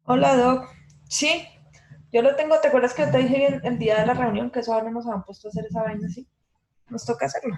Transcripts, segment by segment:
Hola, Doc. Sí, yo lo tengo. ¿Te acuerdas que yo te dije el día de la reunión que eso ahora nos habían puesto a hacer esa vaina así? Nos toca hacerlo.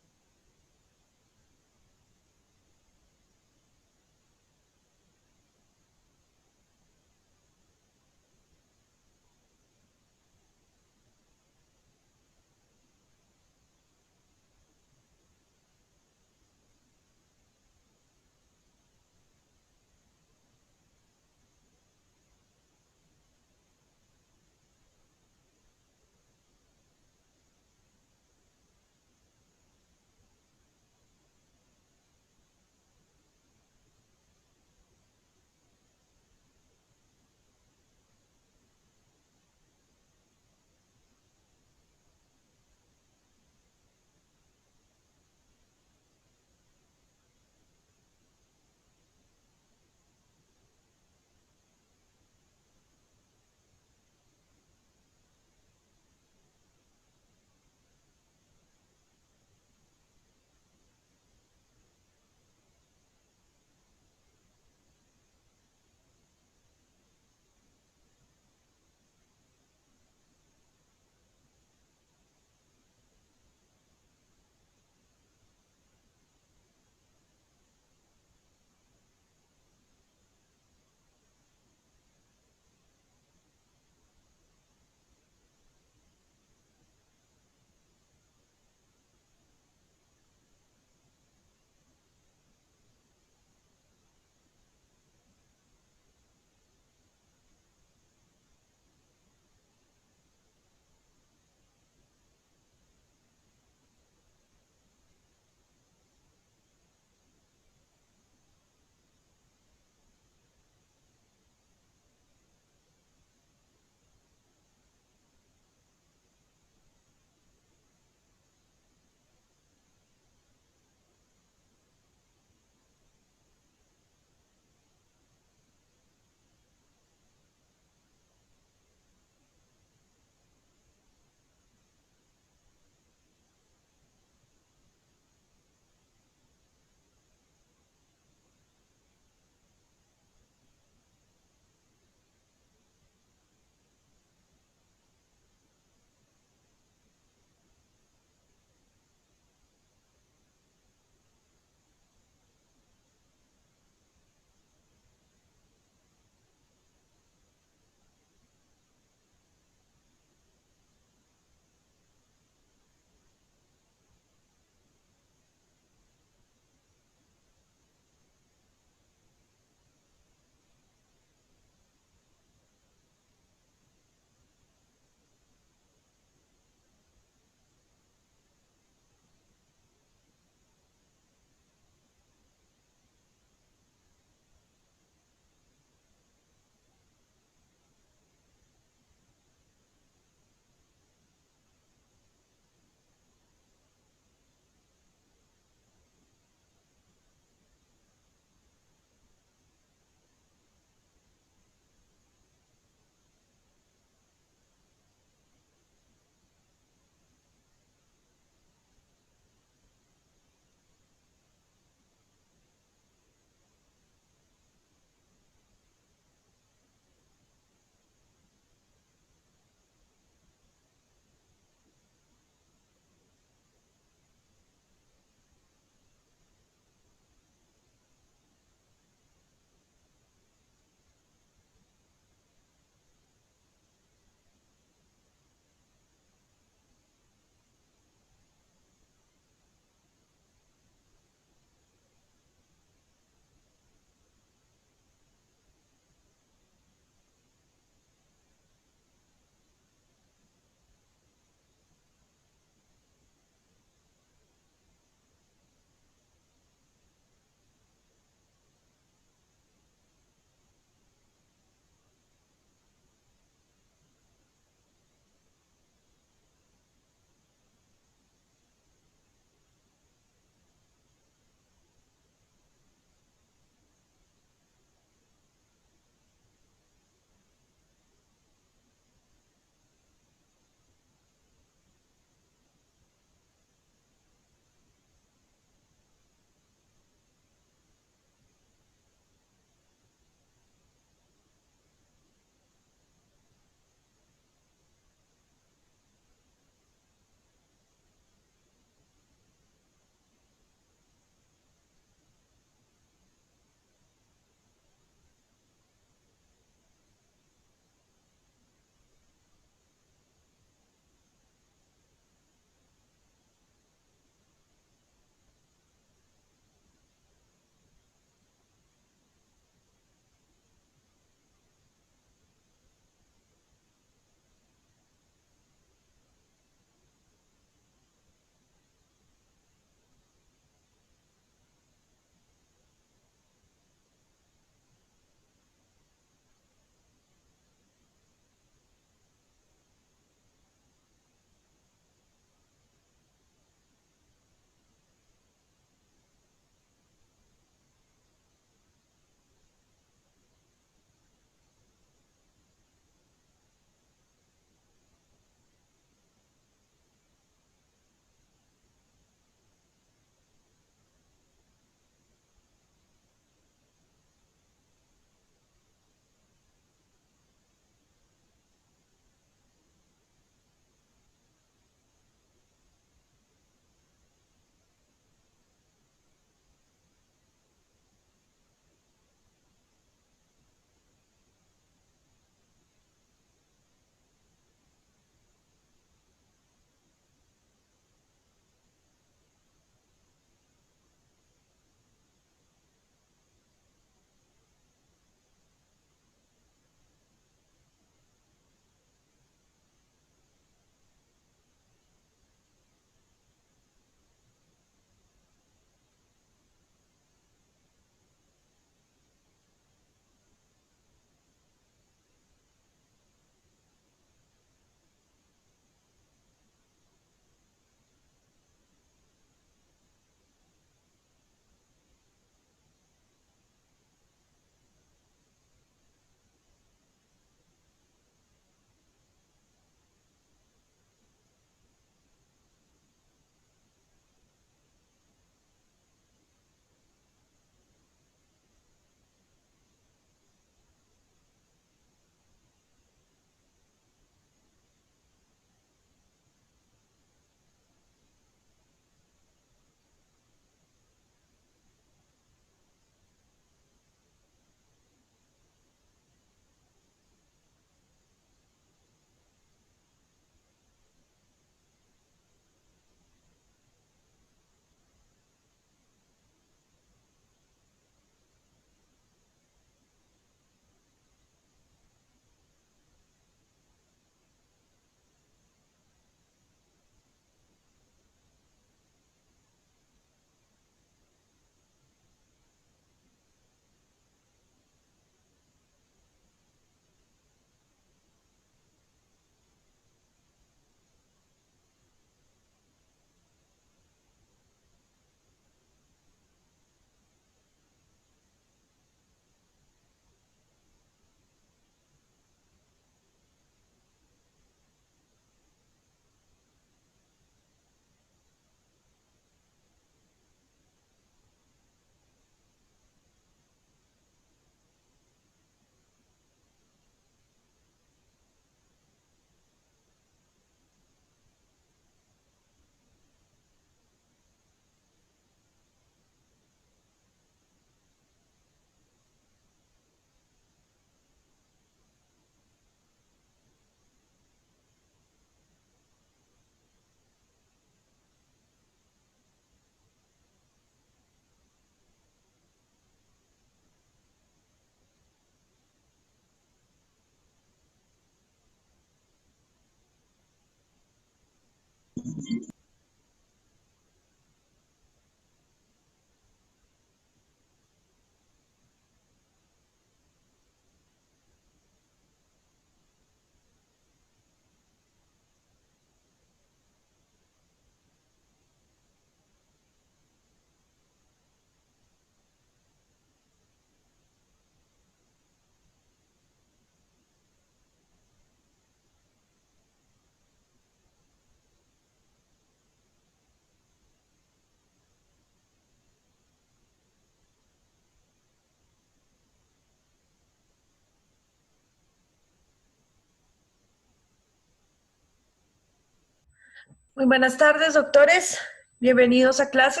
Muy buenas tardes, doctores. Bienvenidos a clase.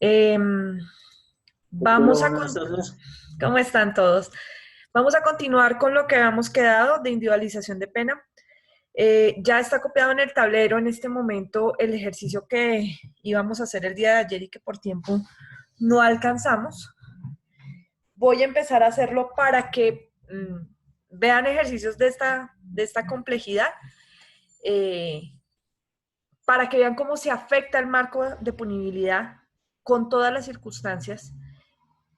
Doctora, Vamos a... buenas tardes. ¿Cómo están todos? Vamos a continuar con lo que habíamos quedado de individualización de pena. Ya está copiado en el tablero en este momento el ejercicio que íbamos a hacer el día de ayer y que por tiempo no alcanzamos. Voy a empezar a hacerlo para que vean ejercicios de esta complejidad, para que vean cómo se afecta el marco de punibilidad con todas las circunstancias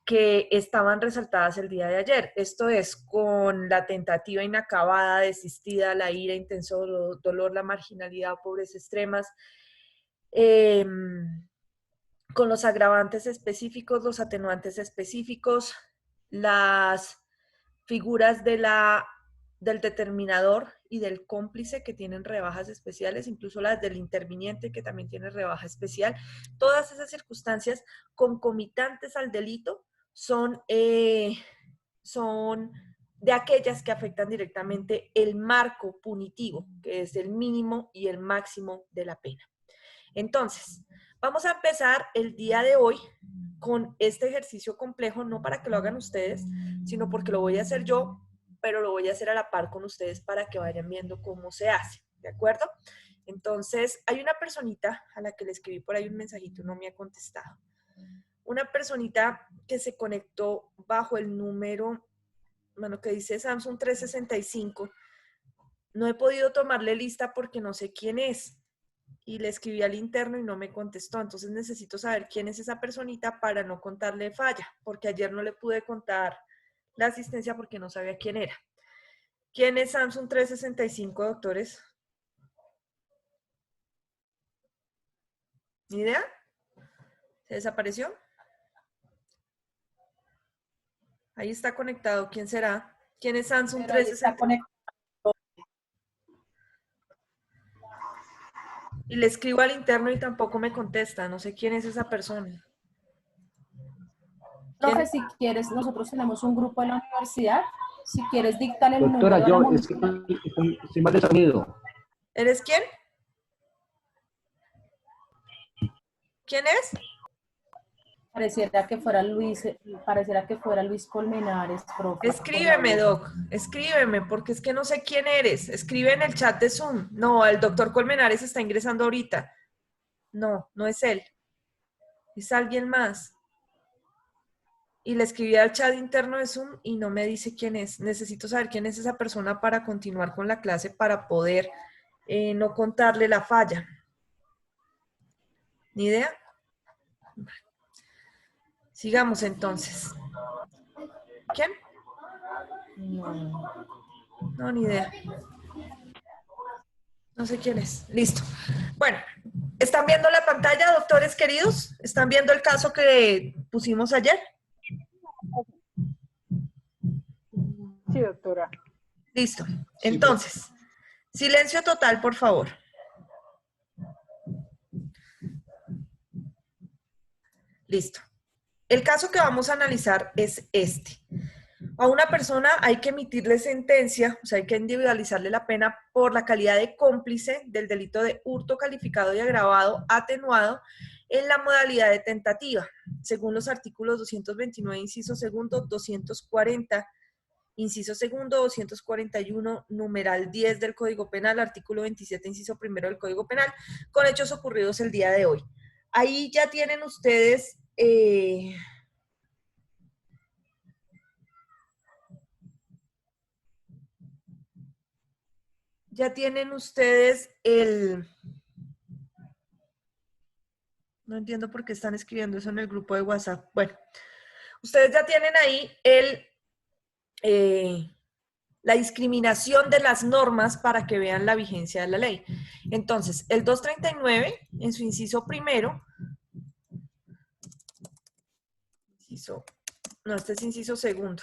que estaban resaltadas el día de ayer. Esto es, con la tentativa inacabada, desistida, la ira, intenso dolor, la marginalidad, pobreza extremas, con los agravantes específicos, los atenuantes específicos, las figuras del determinador y del cómplice que tienen rebajas especiales, incluso las del interviniente que también tiene rebaja especial. Todas esas circunstancias concomitantes al delito son de aquellas que afectan directamente el marco punitivo, que es el mínimo y el máximo de la pena. Entonces, vamos a empezar el día de hoy con este ejercicio complejo, no para que lo hagan ustedes, sino porque lo voy a hacer yo, pero lo voy a hacer a la par con ustedes para que vayan viendo cómo se hace, ¿de acuerdo? Entonces, hay una personita a la que le escribí por ahí un mensajito, no me ha contestado. Una personita que se conectó bajo el número, bueno, que dice Samsung 365. No he podido tomarle lista porque no sé quién es. Y le escribí al interno y no me contestó. Entonces necesito saber quién es esa personita para no contarle falla, porque ayer no le pude contar la asistencia porque no sabía quién era. ¿Quién es Samsung 365, doctores? ¿Ni idea? ¿Se desapareció? Ahí está conectado. ¿Quién será? ¿Quién es Samsung Pero ahí está 365? Y le escribo al interno y tampoco me contesta. No sé quién es esa persona. ¿Quién? Profe, si quieres, nosotros tenemos un grupo en la universidad. Si quieres, díctale el Doctora, número a la yo es que monitora. estoy mal de sonido. ¿Eres quién? ¿Quién es? Pareciera que fuera Luis Colmenares, profe, por la Escríbeme, voz. Doc, escríbeme, porque es que no sé quién eres. Escribe en el chat de Zoom. No, el doctor Colmenares está ingresando ahorita. No, no es él. Es alguien más. Y le escribí al chat interno de Zoom y no me dice quién es. Necesito saber quién es esa persona para continuar con la clase, para poder no contarle la falla. ¿Ni idea? Sigamos entonces. ¿Quién? No. No, ni idea. No sé quién es. Listo. Bueno, ¿están viendo la pantalla, doctores queridos? ¿Están viendo el caso que pusimos ayer? Sí, doctora. Listo. Sí, Entonces, silencio total, por favor. Listo. El caso que vamos a analizar es este. A una persona hay que emitirle sentencia, o sea, hay que individualizarle la pena por la calidad de cómplice del delito de hurto calificado y agravado atenuado en la modalidad de tentativa, según los artículos 229, inciso segundo, 240, inciso segundo, 241, numeral 10 del Código Penal, artículo 27, inciso primero del Código Penal, con hechos ocurridos el día de hoy. Ahí ya tienen ustedes... ya tienen ustedes No entiendo por qué están escribiendo eso en el grupo de WhatsApp. Bueno, ustedes ya tienen ahí la discriminación de las normas para que vean la vigencia de la ley. Entonces, el 239, en su inciso primero, este es inciso segundo,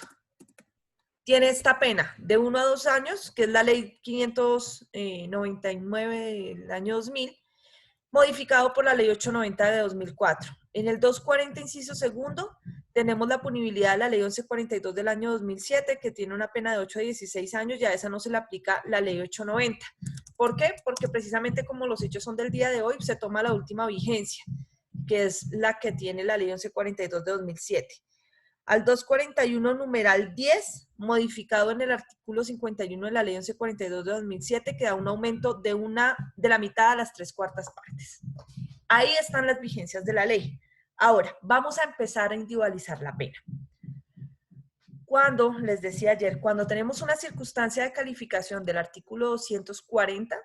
tiene esta pena de 1 a 2 años, que es la ley 599 del año 2000, modificado por la ley 890 de 2004. En el 240, inciso segundo, tenemos la punibilidad de la ley 1142 del año 2007, que tiene una pena de 8 a 16 años, y a esa no se le aplica la ley 890. ¿Por qué? Porque precisamente como los hechos son del día de hoy, se toma la última vigencia, que es la que tiene la ley 1142 de 2007. Al 241, numeral 10, modificado en el artículo 51 de la ley 1142 de 2007, que da un aumento de la mitad a las 3/4 partes. Ahí están las vigencias de la ley. Ahora, vamos a empezar a individualizar la pena. Cuando, les decía ayer, cuando tenemos una circunstancia de calificación del artículo 240,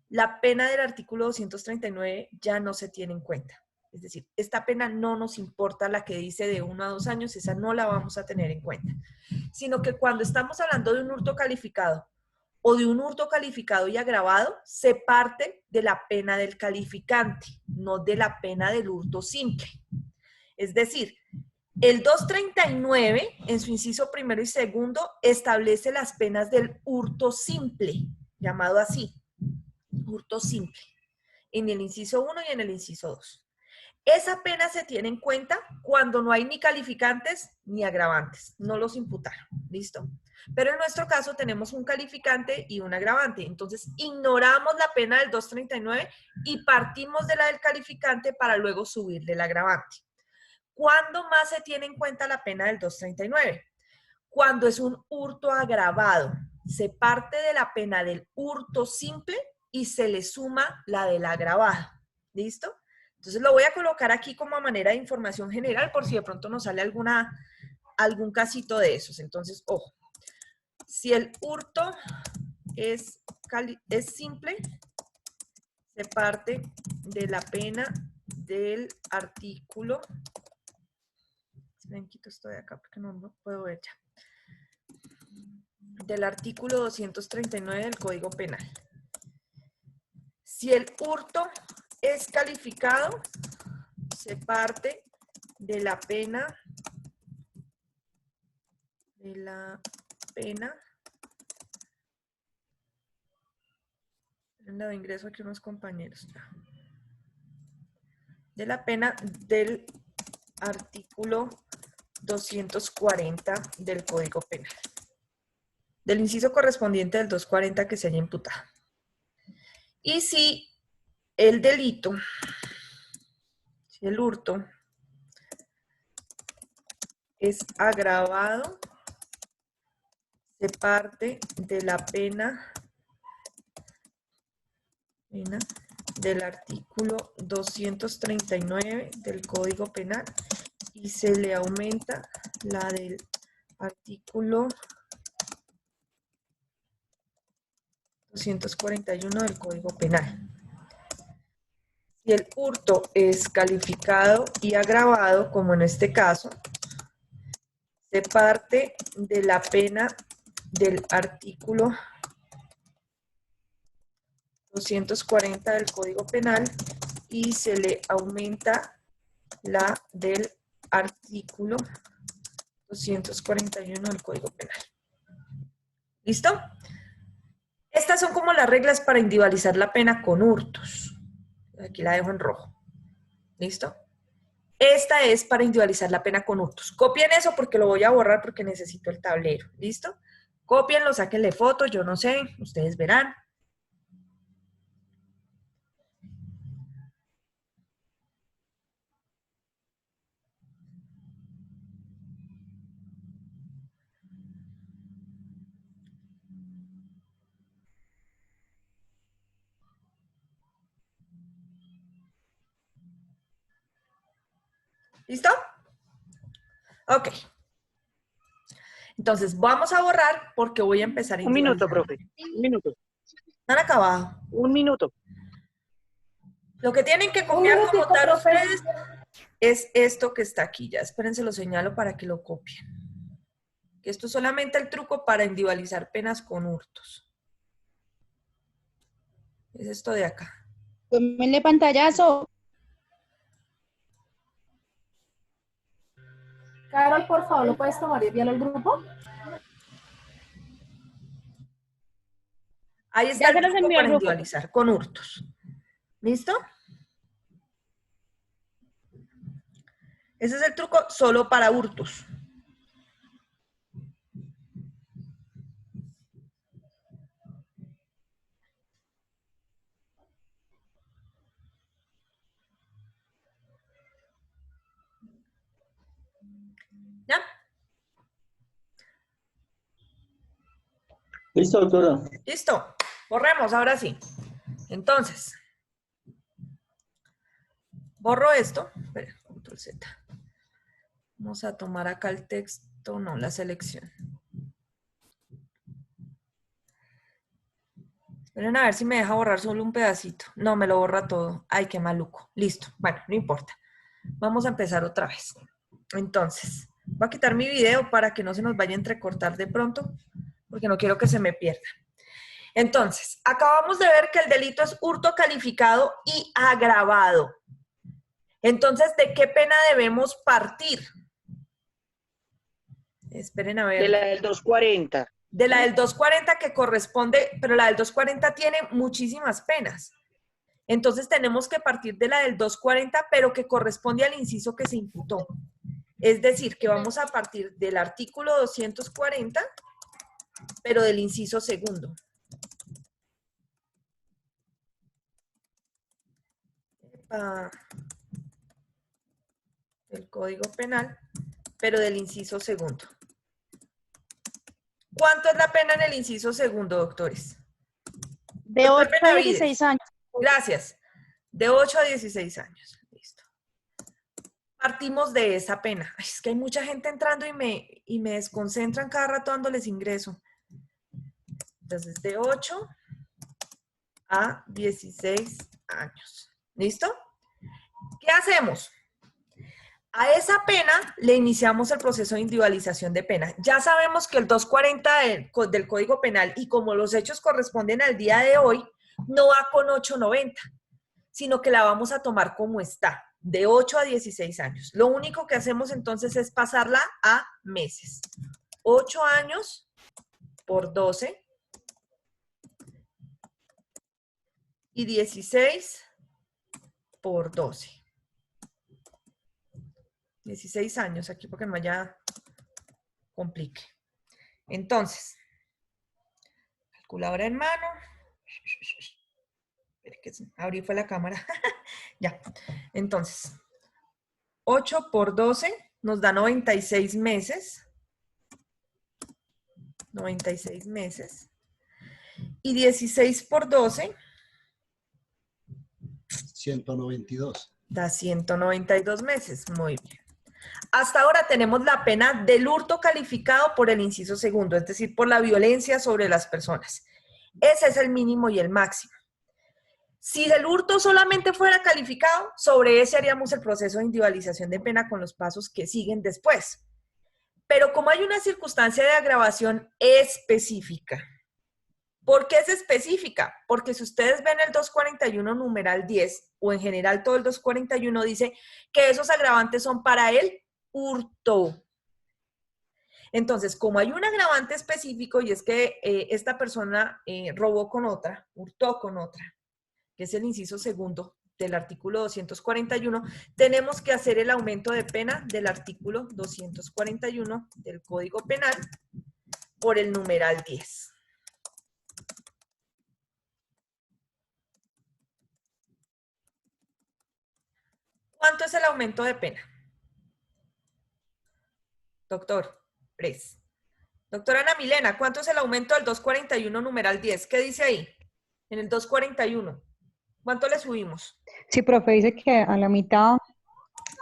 la pena del artículo 239 ya no se tiene en cuenta. Es decir, esta pena no nos importa, la que dice de 1 a 2 años, esa no la vamos a tener en cuenta. Sino que cuando estamos hablando de un hurto calificado o de un hurto calificado y agravado, se parte de la pena del calificante, no de la pena del hurto simple. Es decir, el 239, en su inciso primero y segundo, establece las penas del hurto simple, llamado así, hurto simple, en el inciso 1 y en el inciso 2. Esa pena se tiene en cuenta cuando no hay ni calificantes ni agravantes, no los imputaron, ¿listo? Pero en nuestro caso tenemos un calificante y un agravante, entonces ignoramos la pena del 239 y partimos de la del calificante para luego subirle el agravante. ¿Cuándo más se tiene en cuenta la pena del 239? Cuando es un hurto agravado, se parte de la pena del hurto simple y se le suma la del agravado, ¿listo? Entonces lo voy a colocar aquí como a manera de información general por si de pronto nos sale algún casito de esos. Entonces, ojo, si el hurto es simple, se parte de la pena del artículo. Esperen, quito esto de acá porque no puedo ver ya. Del artículo 239 del Código Penal. Si el hurto es calificado, se parte de la pena de ingreso aquí unos compañeros, de la pena del artículo 240 del Código Penal, del inciso correspondiente del 240 que se haya imputado. Y si el delito, si el hurto es agravado, se parte de la pena del artículo 239 del Código Penal y se le aumenta la del artículo 241 del Código Penal. Si el hurto es calificado y agravado, como en este caso, se parte de la pena del artículo 240 del Código Penal y se le aumenta la del artículo 241 del Código Penal. ¿Listo? Estas son como las reglas para individualizar la pena con hurtos. Aquí la dejo en rojo. ¿Listo? Esta es para individualizar la pena con hurtos. Copien eso porque lo voy a borrar porque necesito el tablero. ¿Listo? Cópienlo, sáquenle fotos, yo no sé, ustedes verán. ¿Listo? Ok. Entonces, vamos a borrar porque voy a empezar a Un minuto, individualizar. profe. Un minuto. ¿Han acabado? Un minuto. Lo que tienen que copiar como tal ustedes es esto que está aquí. Ya, espérense, lo señalo para que lo copien. Que esto es solamente el truco para individualizar penas con hurtos. Es esto de acá. Tómenle pantallazo. Carol, por favor, ¿lo puedes tomar y enviarlo al grupo? Ahí está Ya el se los truco envió al para grupo. individualizar con hurtos. ¿Listo? Ese es el truco solo para hurtos. ¿Ya? Listo, doctora. Listo. Borremos, ahora sí. Entonces, borro esto. Espera, control Z. Vamos a tomar acá el texto, no, la selección. Esperen a ver si me deja borrar solo un pedacito. No, me lo borra todo. Ay, qué maluco. Listo. Bueno, no importa. Vamos a empezar otra vez. Entonces, voy a quitar mi video para que no se nos vaya a entrecortar de pronto, porque no quiero que se me pierda. Entonces, acabamos de ver que el delito es hurto calificado y agravado. Entonces, ¿de qué pena debemos partir? Esperen a ver. De la del 240. De la del 240 que corresponde, pero la del 240 tiene muchísimas penas. Entonces tenemos que partir de la del 240, pero que corresponde al inciso que se imputó. Es decir, que vamos a partir del artículo 240, pero del inciso segundo. Del Código Penal, pero del inciso segundo. ¿Cuánto es la pena en el inciso segundo, doctores? De Doctor 8 a Benavides. 16 años. Gracias. De 8 a 16 años. Listo. Partimos de esa pena. Ay, es que hay mucha gente entrando y me desconcentran cada rato dándoles ingreso. Entonces, de 8 a 16 años. ¿Listo? ¿Qué hacemos? A esa pena le iniciamos el proceso de individualización de pena. Ya sabemos que el 240 del Código Penal, y como los hechos corresponden al día de hoy, no va con 890, sino que la vamos a tomar como está, de 8 a 16 años. Lo único que hacemos entonces es pasarla a meses. 8 años por 12 y 16 por 12. 16 años aquí porque no haya complique. Entonces, calculadora en mano. Abrí fue la cámara. Ya. Entonces, 8 por 12 nos da 96 meses. 96 meses. Y 16 por 12 192. da 192 meses. Muy bien. Hasta ahora tenemos la pena del hurto calificado por el inciso segundo, es decir, por la violencia sobre las personas. Ese es el mínimo y el máximo. Si el hurto solamente fuera calificado, sobre ese haríamos el proceso de individualización de pena con los pasos que siguen después. Pero como hay una circunstancia de agravación específica, ¿por qué es específica? Porque si ustedes ven el 241 numeral 10, o en general todo el 241 dice que esos agravantes son para el hurto. Entonces, como hay un agravante específico y es que esta persona robó con otra, hurtó con otra, que es el inciso segundo del artículo 241, tenemos que hacer el aumento de pena del artículo 241 del Código Penal por el numeral 10. ¿Cuánto es el aumento de pena? Doctor Pres. Doctora Ana Milena, ¿cuánto es el aumento del 241 numeral 10? ¿Qué dice ahí? En el 241. ¿Cuánto le subimos? Sí, profe, dice que a la mitad,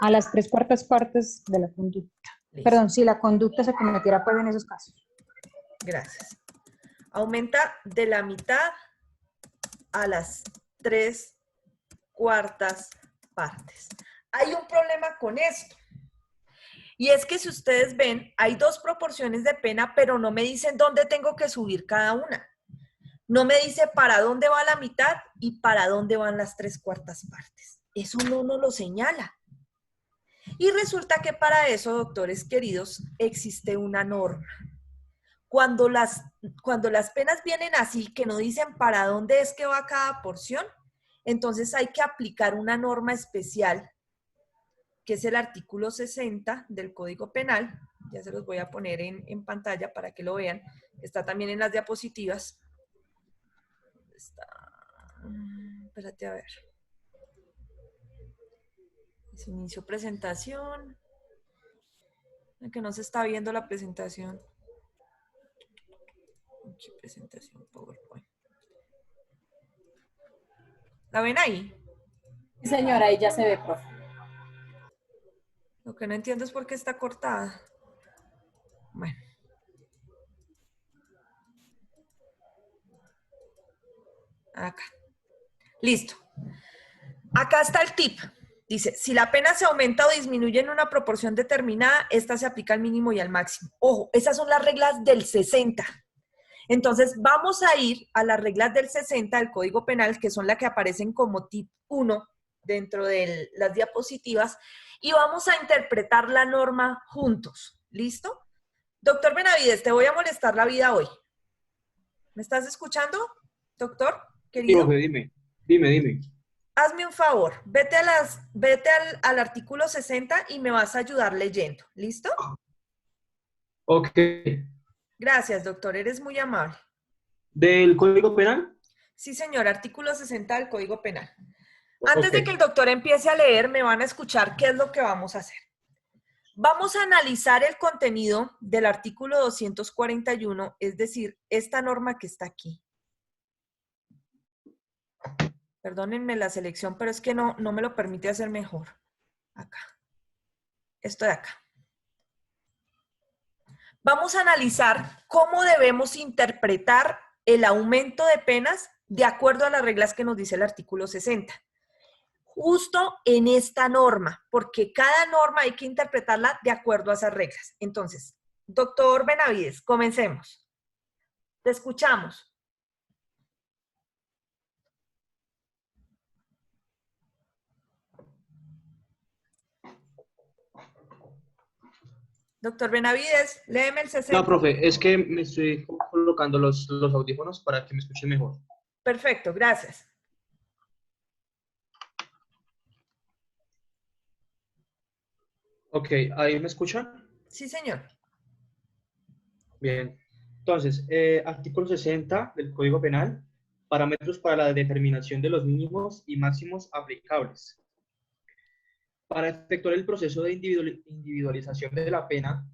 a las 3/4 partes de la conducta. Listo. Perdón, si la conducta se cometiera pues en esos casos. Gracias. Aumenta de la mitad a las 3/4 cuartas partes. Hay un problema con esto. Y es que si ustedes ven, hay dos proporciones de pena, pero no me dicen dónde tengo que subir cada una. No me dice para dónde va la mitad y para dónde van las 3/4 partes. Eso no nos lo señala. Y resulta que para eso, doctores queridos, existe una norma. Cuando las penas vienen así, que no dicen para dónde es que va cada porción, entonces hay que aplicar una norma especial, que es el artículo 60 del Código Penal. Ya se los voy a poner en pantalla para que lo vean. Está también en las diapositivas. Está... Espérate a ver. Se inició presentación. Que no se está viendo la presentación. Aquí, presentación PowerPoint. ¿La ven ahí? Sí, señora, ahí ya se ve, profe. Lo que no entiendo es por qué está cortada. Bueno. Acá. Listo. Acá está el tip. Dice, si la pena se aumenta o disminuye en una proporción determinada, esta se aplica al mínimo y al máximo. Ojo, esas son las reglas del 60. Entonces, vamos a ir a las reglas del 60 del Código Penal, que son las que aparecen como tip 1 dentro de las diapositivas, y vamos a interpretar la norma juntos. ¿Listo? Doctor Benavides, te voy a molestar la vida hoy. ¿Me estás escuchando, doctor querido? Sí, profe, dime. Hazme un favor, vete al artículo 60 y me vas a ayudar leyendo. ¿Listo? Ok. Gracias, doctor, eres muy amable. ¿Del Código Penal? Sí, señor, artículo 60 del Código Penal. Antes de Ok. que el doctor empiece a leer, me van a escuchar qué es lo que vamos a hacer. Vamos a analizar el contenido del artículo 241, es decir, esta norma que está aquí. Perdónenme la selección, pero es que no me lo permite hacer mejor. Acá. Esto de acá. Vamos a analizar cómo debemos interpretar el aumento de penas de acuerdo a las reglas que nos dice el artículo 60. Justo en esta norma, porque cada norma hay que interpretarla de acuerdo a esas reglas. Entonces, doctor Benavides, comencemos. Te escuchamos. Doctor Benavides, léeme el 60. No, profe, es que me estoy colocando los audífonos para que me escuchen mejor. Perfecto, gracias. Ok, ¿ahí me escuchan? Sí, señor. Bien. Entonces, artículo 60 del Código Penal, parámetros para la determinación de los mínimos y máximos aplicables. Para efectuar el proceso de individualización de la pena,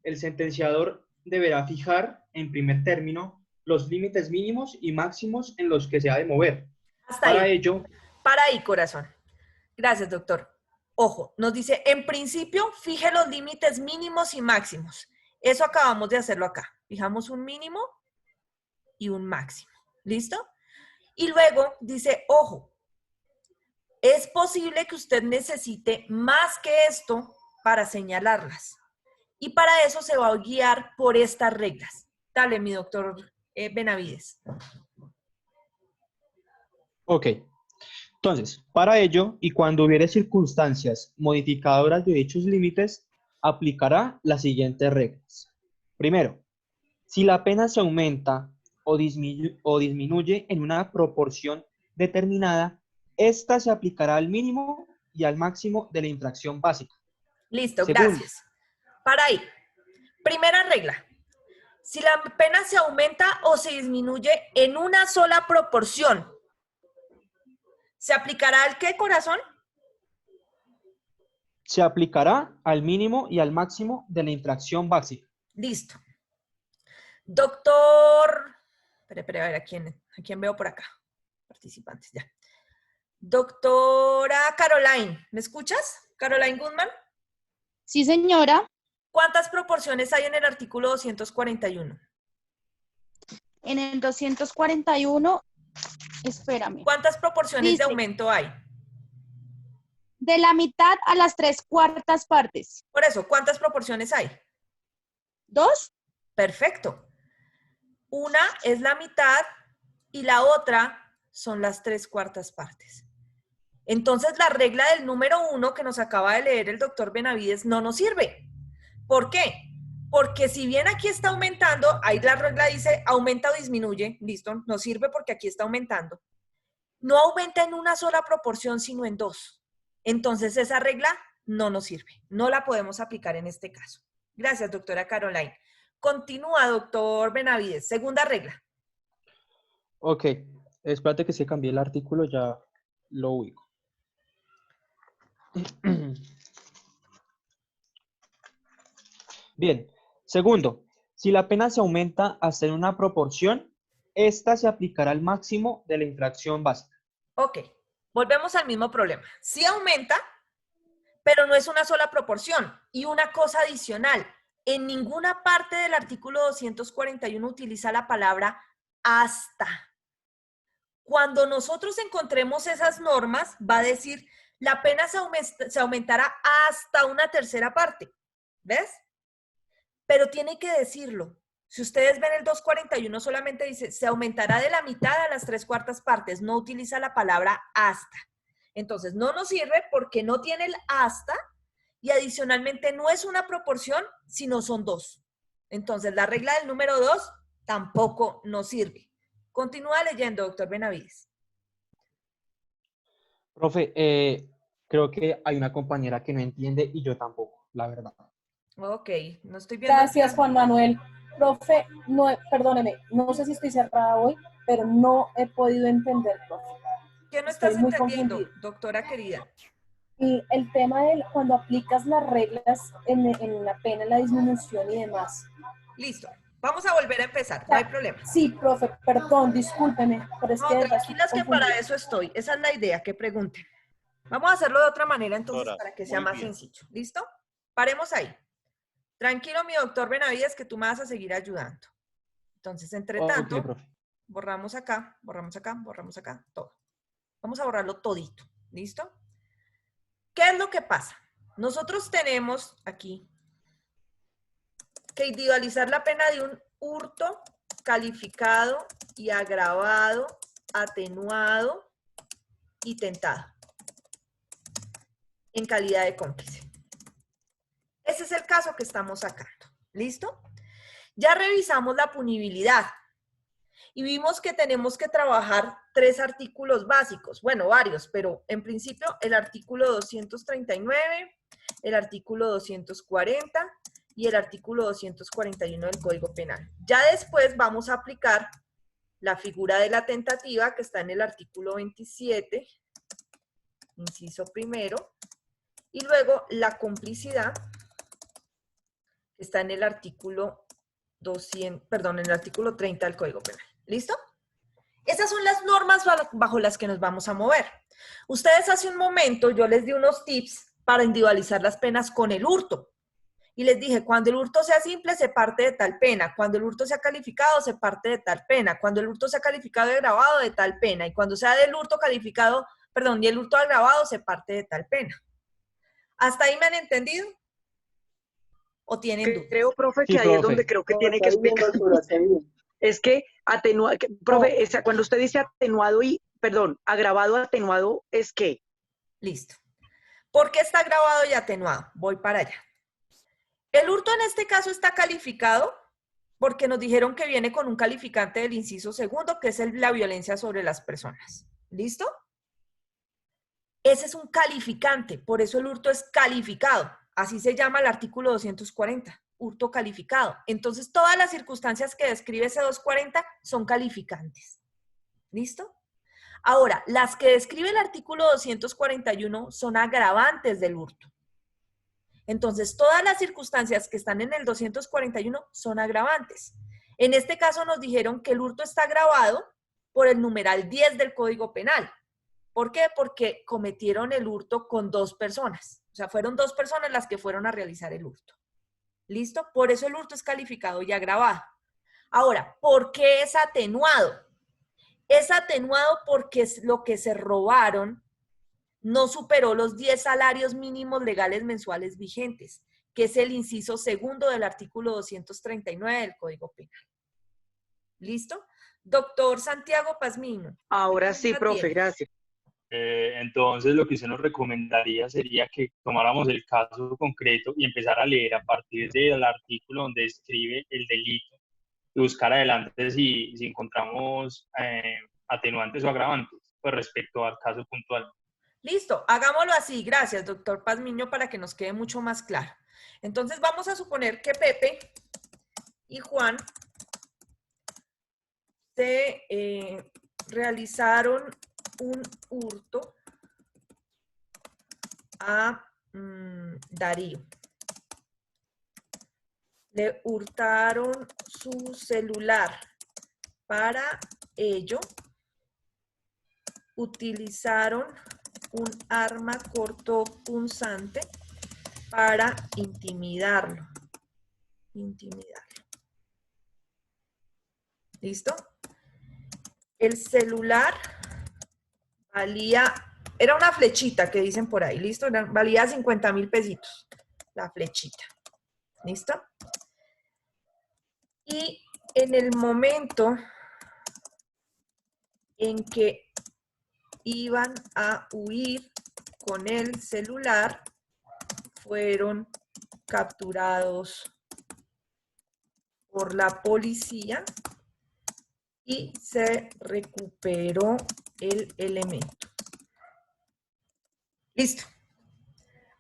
el sentenciador deberá fijar, en primer término, los límites mínimos y máximos en los que se ha de mover. Hasta Para ahí. ello, Para ahí, corazón. Gracias, doctor. Ojo, nos dice, en principio, fije los límites mínimos y máximos. Eso acabamos de hacerlo acá. Fijamos un mínimo y un máximo. ¿Listo? Y luego dice, ojo, es posible que usted necesite más que esto para señalarlas. Y para eso se va a guiar por estas reglas. Dale, mi doctor Benavides. ok. Entonces, para ello, y cuando hubiere circunstancias modificadoras de dichos límites, aplicará las siguientes reglas. Primero, si la pena se aumenta o disminuye en una proporción determinada, esta se aplicará al mínimo y al máximo de la infracción básica. Listo, Segundo, gracias. Para ahí. Primera regla. Si la pena se aumenta o se disminuye en una sola proporción, ¿se aplicará al qué, corazón? se aplicará al mínimo y al máximo de la infracción básica. Listo. Doctor, espera, a ver, ¿a quién veo por acá? Participantes, ya. Doctora Caroline, ¿me escuchas? Caroline Goodman. Sí, señora. ¿Cuántas proporciones hay en el artículo 241? En el 241 Espérame. ¿Cuántas proporciones de Dice, aumento hay? de la mitad a las 3/4 partes. Por eso, ¿cuántas proporciones hay? 2. Perfecto. Una es la mitad y la otra son las 3/4 partes. Entonces, la regla del número 1 que nos acaba de leer el doctor Benavides no nos sirve. ¿Por qué? Porque si bien aquí está aumentando, ahí la regla dice aumenta o disminuye, listo, nos sirve porque aquí está aumentando. No aumenta en una sola proporción, sino en dos. Entonces, esa regla no nos sirve. No la podemos aplicar en este caso. Gracias, doctora Caroline. Continúa, doctor Benavides. Segunda regla. Ok, espérate que se cambié el artículo, ya lo ubico. Bien, segundo, si la pena se aumenta hasta en una proporción, esta se aplicará al máximo de la infracción básica. Ok, volvemos al mismo problema. Sí aumenta, pero no es una sola proporción. Y una cosa adicional, en ninguna parte del artículo 241 utiliza la palabra hasta. Cuando nosotros encontremos esas normas, va a decir, la pena se aumentará hasta una tercera parte. ¿Ves? Pero tiene que decirlo. Si ustedes ven el 241, solamente dice, se aumentará de la mitad a las 3/4 partes. No utiliza la palabra hasta. Entonces, no nos sirve porque no tiene el hasta y adicionalmente no es una proporción, sino son dos. Entonces, la regla del número 2 tampoco nos sirve. Continúa leyendo, doctor Benavides. Profe, creo que hay una compañera que no entiende y yo tampoco, la verdad. Ok, no estoy viendo. Gracias, Juan Manuel. Profe, no, perdóneme, no sé si estoy cerrada hoy, pero no he podido entender, profe. ¿Qué no Estoy estás muy entendiendo, confundida. doctora querida? Y el tema de cuando aplicas las reglas en la pena, en la disminución y demás. Listo. Vamos a volver a empezar, no hay problema. Sí, profe, perdón, discúlpeme, pero es No, que de verdad estoy tranquilas que para confundida. eso estoy. Esa es la idea, que pregunten. Vamos a hacerlo de otra manera entonces Doctora, para que sea muy más bien. sencillo. ¿Listo? Paremos ahí. Tranquilo, mi doctor Benavides, que tú me vas a seguir ayudando. Entonces, entre Ok, tanto, profe. borramos acá, todo. Vamos a borrarlo todito. ¿Listo? ¿Qué es lo que pasa? Nosotros tenemos aquí que individualizar la pena de un hurto calificado y agravado, atenuado y tentado en calidad de cómplice. Ese es el caso que estamos sacando. ¿Listo? Ya revisamos la punibilidad y vimos que tenemos que trabajar 3 artículos básicos. Bueno, varios, pero en principio el artículo 239, el artículo 240 y el artículo 241 del Código Penal. Ya después vamos a aplicar la figura de la tentativa que está en el artículo 27, inciso primero, y luego la complicidad que está en el artículo 30 del Código Penal. ¿Listo? Esas son las normas bajo las que nos vamos a mover. Ustedes hace un momento yo les di unos tips para individualizar las penas con el hurto. Y les dije, cuando el hurto sea simple, se parte de tal pena. Cuando el hurto sea calificado, se parte de tal pena. Cuando el hurto sea calificado y agravado, de tal pena. Y cuando sea del hurto calificado, y el hurto agravado, se parte de tal pena. ¿Hasta ahí me han entendido? ¿O tienen dudas? Creo, profe, Sí, que ahí es profe. donde creo que tiene que explicar. Es que profe, cuando usted dice atenuado agravado, atenuado, ¿es qué? Listo. ¿Por qué está agravado y atenuado? Voy para allá. El hurto en este caso está calificado porque nos dijeron que viene con un calificante del inciso segundo, que es la violencia sobre las personas. ¿Listo? Ese es un calificante, por eso el hurto es calificado. Así se llama el artículo 240, hurto calificado. Entonces, todas las circunstancias que describe ese 240 son calificantes. ¿Listo? Ahora, las que describe el artículo 241 son agravantes del hurto. Entonces, todas las circunstancias que están en el 241 son agravantes. En este caso nos dijeron que el hurto está agravado por el numeral 10 del Código Penal. ¿Por qué? Porque cometieron el hurto con 2 personas. O sea, fueron 2 personas las que fueron a realizar el hurto. ¿Listo? Por eso el hurto es calificado y agravado. Ahora, ¿por qué es atenuado? Es atenuado porque lo que se robaron no superó los 10 salarios mínimos legales mensuales vigentes, que es el inciso segundo del artículo 239 del Código Penal. ¿Listo? Doctor Santiago Pazmiño. Ahora sí, ¿qué profe, tienes? gracias. Entonces, lo que usted nos recomendaría sería que tomáramos el caso concreto y empezar a leer a partir del artículo donde describe el delito y buscar adelante si encontramos atenuantes o agravantes pues, respecto al caso puntual. Listo, hagámoslo así. Gracias, doctor Pazmiño, para que nos quede mucho más claro. Entonces, vamos a suponer que Pepe y Juan se realizaron un hurto a Darío. Le hurtaron su celular. Para ello, utilizaron un arma cortopunzante para intimidarlo. ¿Listo? El celular valía, era una flechita que dicen por ahí, ¿listo? Valía 50.000 pesitos, la flechita. ¿Listo? Y en el momento en que iban a huir con el celular, fueron capturados por la policía y se recuperó el elemento. Listo.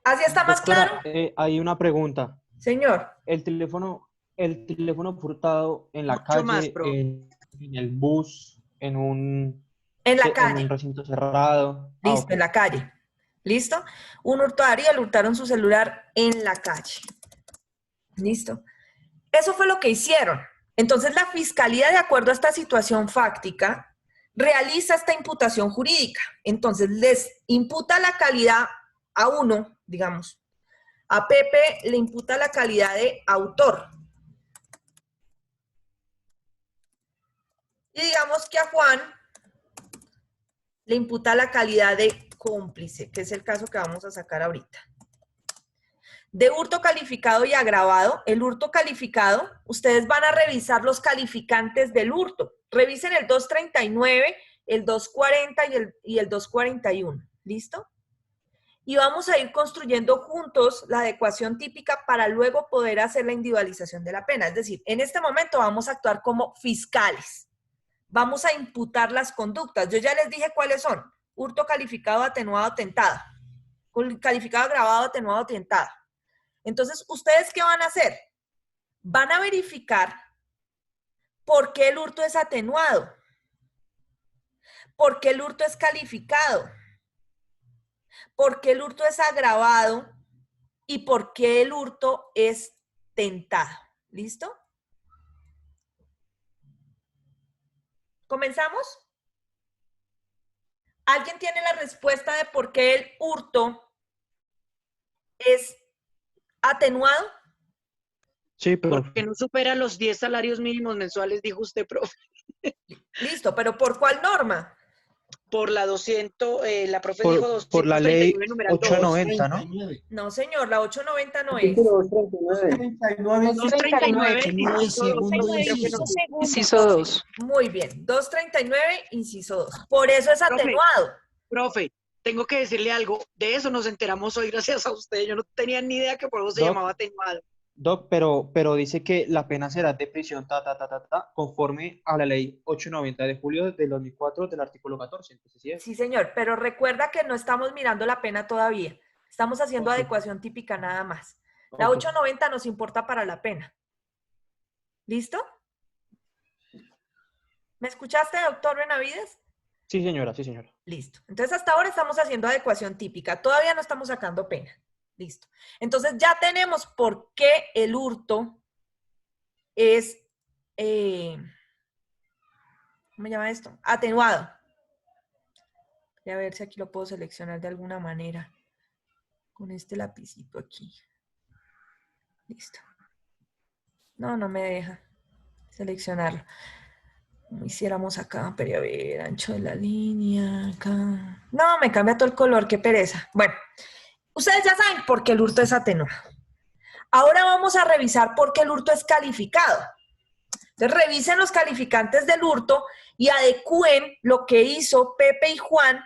¿Así está más Doctora, claro? hay una pregunta. Señor. El teléfono furtado en la Mucho más, calle, profe. en el bus, En la en calle. un recinto cerrado. Listo, Ok. en la calle. ¿Listo? Un hurto a Darío, le hurtaron su celular en la calle. ¿Listo? Eso fue lo que hicieron. Entonces, la Fiscalía, de acuerdo a esta situación fáctica, realiza esta imputación jurídica. Entonces, les imputa la calidad a uno, digamos. A Pepe le imputa la calidad de autor. Y digamos que a Juan le imputa la calidad de cómplice, que es el caso que vamos a sacar ahorita. De hurto calificado y agravado, el hurto calificado, ustedes van a revisar los calificantes del hurto. Revisen el 239, el 240 y el 241. ¿Listo? Y vamos a ir construyendo juntos la adecuación típica para luego poder hacer la individualización de la pena. Es decir, en este momento vamos a actuar como fiscales. Vamos a imputar las conductas. Yo ya les dije cuáles son. Hurto calificado, atenuado, tentado. Calificado, agravado, atenuado, tentado. Entonces, ¿ustedes qué van a hacer? Van a verificar por qué el hurto es atenuado, por qué el hurto es calificado, por qué el hurto es agravado y por qué el hurto es tentado. ¿Listo? ¿Comenzamos? ¿Alguien tiene la respuesta de por qué el hurto es atenuado? Sí, profe. Porque no supera los 10 salarios mínimos mensuales, dijo usted, profe. Listo, pero ¿por cuál norma? Por la 200, la profe dijo Por la ley 239, numeral 2. 890, ¿no? 39. No, señor, la 890 no es. 39. 239, 39 inciso 2, segundo profe, creo que inciso. no. Inciso 2. Muy bien, 239, inciso 2. Por eso es Profe. atenuado. Profe, tengo que decirle algo. De eso nos enteramos hoy gracias a usted. Yo no tenía ni idea que por eso se Doc. llamaba atenuado. Doc, pero dice que la pena será de prisión, conforme a la ley 890 de julio de 2004 del artículo 14. Entonces, sí es. Sí, señor, pero recuerda que no estamos mirando la pena todavía. Estamos haciendo Ok. adecuación típica nada más. La Ok. 890 nos importa para la pena. ¿Listo? ¿Me escuchaste, doctor Benavides? Sí, señora, sí, señora. Listo. Entonces, hasta ahora estamos haciendo adecuación típica. Todavía no estamos sacando pena. Listo. Entonces, ya tenemos por qué el hurto es, ¿cómo se llama esto? Atenuado. Voy a ver si aquí lo puedo seleccionar de alguna manera. Con este lapicito aquí. Listo. No, no me deja seleccionarlo. Como hiciéramos acá, pero a ver, ancho de la línea, acá. No, me cambia todo el color, qué pereza. Bueno, ustedes ya saben por qué el hurto es atenuado. Ahora vamos a revisar por qué el hurto es calificado. Entonces, revisen los calificantes del hurto y adecúen lo que hizo Pepe y Juan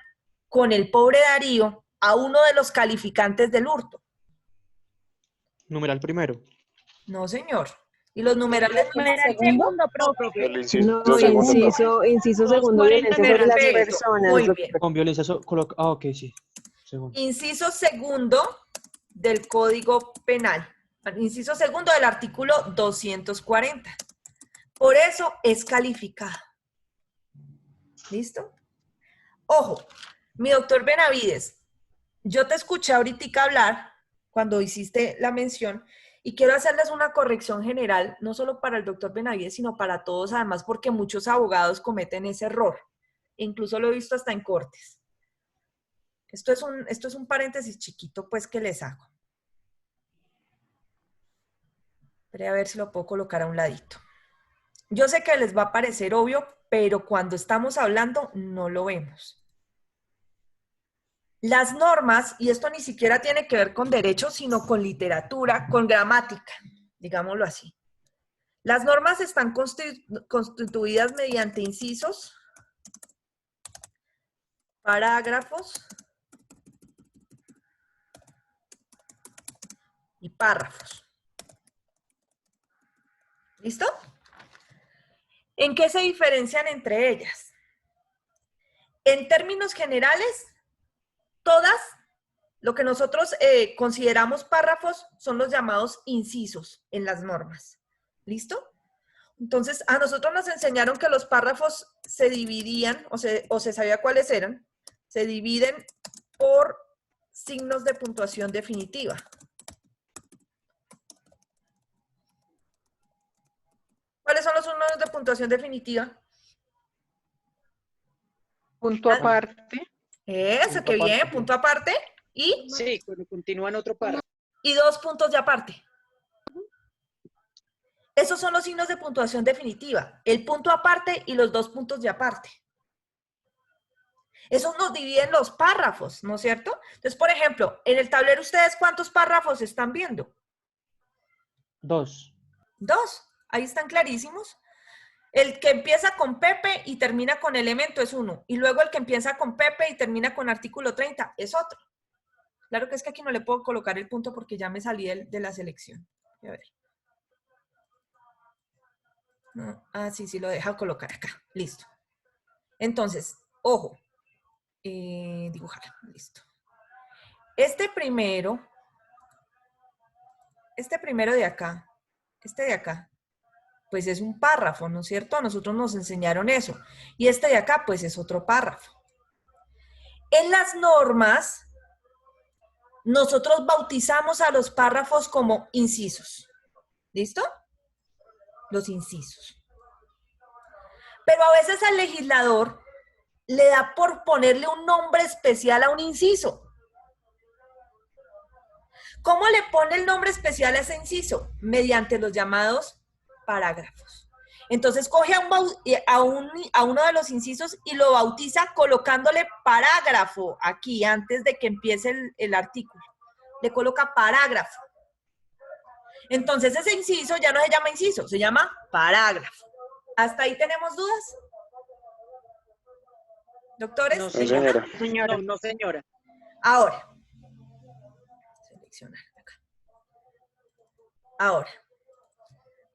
con el pobre Darío a uno de los calificantes del hurto. Numeral primero. No, señor. Y los numerales... Numeral ¿Segundo? segundo, profe. El inciso No, segundo. inciso segundo, violencia sobre las Perfecto, personas. muy bien. Con violencia coloca. Ah, ok, sí. Segundo. Inciso segundo del Código Penal. Inciso segundo del artículo 240. Por eso es calificado. ¿Listo? Ojo, mi doctor Benavides, yo te escuché ahorita hablar cuando hiciste la mención y quiero hacerles una corrección general, no solo para el doctor Benavides, sino para todos, además, porque muchos abogados cometen ese error. Incluso lo he visto hasta en cortes. Esto es un paréntesis chiquito, pues, que les hago. Voy a ver si lo puedo colocar a un ladito. Yo sé que les va a parecer obvio, pero cuando estamos hablando no lo vemos. Las normas, y esto ni siquiera tiene que ver con derecho, sino con literatura, con gramática, digámoslo así. Las normas están constituidas mediante incisos, parágrafos y párrafos. ¿Listo? ¿En qué se diferencian entre ellas? En términos generales, todas, lo que nosotros consideramos párrafos, son los llamados incisos en las normas. ¿Listo? Entonces, a nosotros nos enseñaron que los párrafos se dividían, o se sabía cuáles eran, se dividen por signos de puntuación definitiva. ¿Cuáles son los signos de puntuación definitiva? Punto aparte. Eso, qué bien, punto aparte. Y Sí, cuando continúa en otro párrafo. y 2 puntos de aparte. Esos son los signos de puntuación definitiva, el punto aparte y los 2 puntos de aparte. Esos nos dividen los párrafos, ¿no es cierto? Entonces, por ejemplo, en el tablero, ¿ustedes cuántos párrafos están viendo? 2. 2. Ahí están clarísimos. El que empieza con Pepe y termina con elemento es 1. Y luego el que empieza con Pepe y termina con artículo 30 es otro. Claro que es que aquí no le puedo colocar el punto porque ya me salí de la selección. A ver. No. Ah, sí, lo deja colocar acá. Listo. Entonces, ojo. Dibujar. Listo. Este primero de acá, pues es un párrafo, ¿no es cierto? A nosotros nos enseñaron eso. Y este de acá, pues es otro párrafo. En las normas, nosotros bautizamos a los párrafos como incisos. ¿Listo? Los incisos. Pero a veces al legislador le da por ponerle un nombre especial a un inciso. ¿Cómo le pone el nombre especial a ese inciso? Mediante los llamados parágrafos. Entonces coge a uno de los incisos y lo bautiza colocándole parágrafo aquí, antes de que empiece el artículo. Le coloca parágrafo. Entonces ese inciso ya no se llama inciso, se llama parágrafo. ¿Hasta ahí tenemos dudas? ¿Doctores? No, señora. Señora. No, señora. Ahora. Seleccionar acá. Ahora.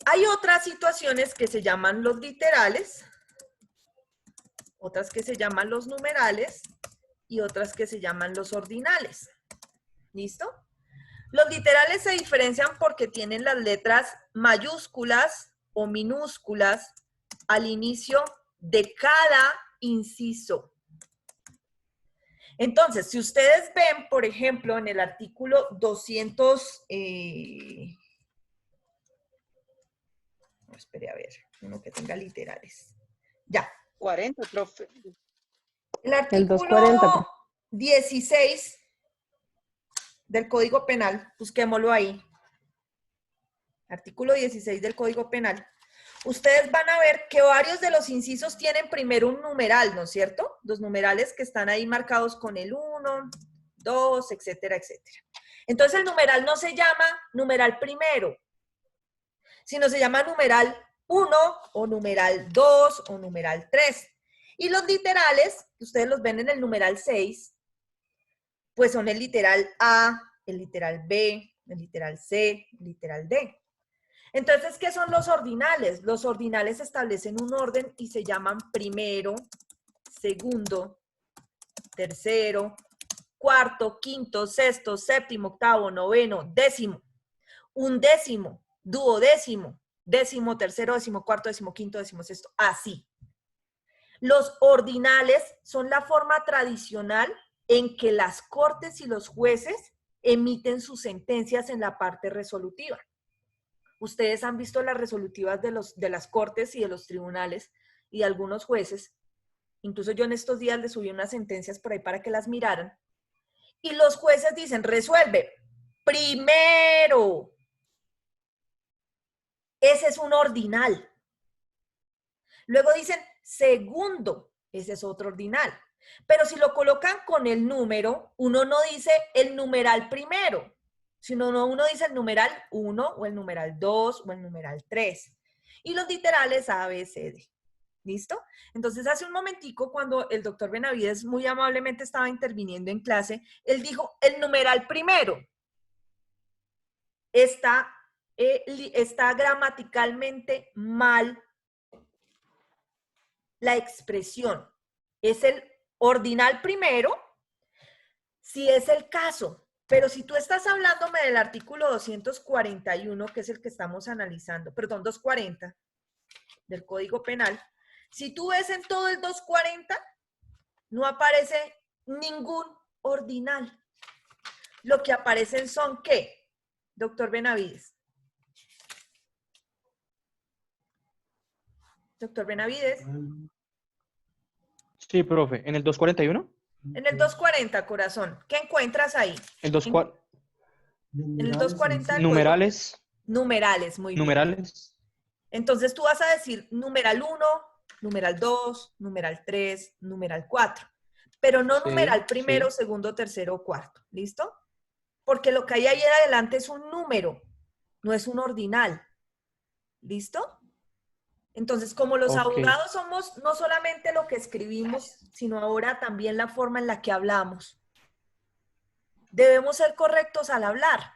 Hay otras situaciones que se llaman los literales, otras que se llaman los numerales y otras que se llaman los ordinales. ¿Listo? Los literales se diferencian porque tienen las letras mayúsculas o minúsculas al inicio de cada inciso. Entonces, si ustedes ven, por ejemplo, en el artículo 200... espere a ver, uno que tenga literales. Ya. 40, profe. El artículo 240. 16 del Código Penal, busquémoslo ahí. Artículo 16 del Código Penal. ustedes van a ver que varios de los incisos tienen primero un numeral, ¿no es cierto? Los numerales que están ahí marcados con el 1, 2, etcétera, etcétera. Entonces el numeral no se llama numeral primero, sino se llama numeral 1 o numeral 2 o numeral 3. Y los literales, ustedes los ven en el numeral 6, pues son el literal A, el literal B, el literal C, el literal D. Entonces, ¿qué son los ordinales? Los ordinales establecen un orden y se llaman primero, segundo, tercero, cuarto, quinto, sexto, séptimo, octavo, noveno, décimo, undécimo, duodécimo, décimo, tercero, décimo, cuarto, décimo, quinto, décimo, sexto, así. Los ordinales son la forma tradicional en que las cortes y los jueces emiten sus sentencias en la parte resolutiva. Ustedes han visto las resolutivas de las cortes y de los tribunales y de algunos jueces. Incluso yo en estos días les subí unas sentencias por ahí para que las miraran. Y los jueces dicen, resuelve primero. Ese es un ordinal. Luego dicen segundo. Ese es otro ordinal. Pero si lo colocan con el número, uno no dice el numeral primero, sino uno dice el numeral 1 o el numeral 2 o el numeral 3. Y los literales A, B, C, D. ¿Listo? Entonces, hace un momentico, cuando el doctor Benavides muy amablemente estaba interviniendo en clase, él dijo, el numeral primero está gramaticalmente mal la expresión. Es el ordinal primero, si es el caso. Pero si tú estás hablándome del artículo 241, que es el que estamos analizando, perdón, 240 del Código Penal, si tú ves en todo el 240, no aparece ningún ordinal. Lo que aparecen son, ¿qué? Doctor Benavides. Doctor Benavides. Sí, profe. ¿En el 241? En el 240, corazón. ¿Qué encuentras ahí? El 240. En el 240. Numerales. Numerales, muy bien. Numerales. Entonces tú vas a decir numeral 1, numeral 2, numeral 3, numeral 4. Pero no numeral primero, segundo, tercero o cuarto. ¿Listo? Porque lo que hay ahí adelante es un número, no es un ordinal. ¿Listo? Entonces, como los abogados somos no solamente lo que escribimos, sino ahora también la forma en la que hablamos. Debemos ser correctos al hablar.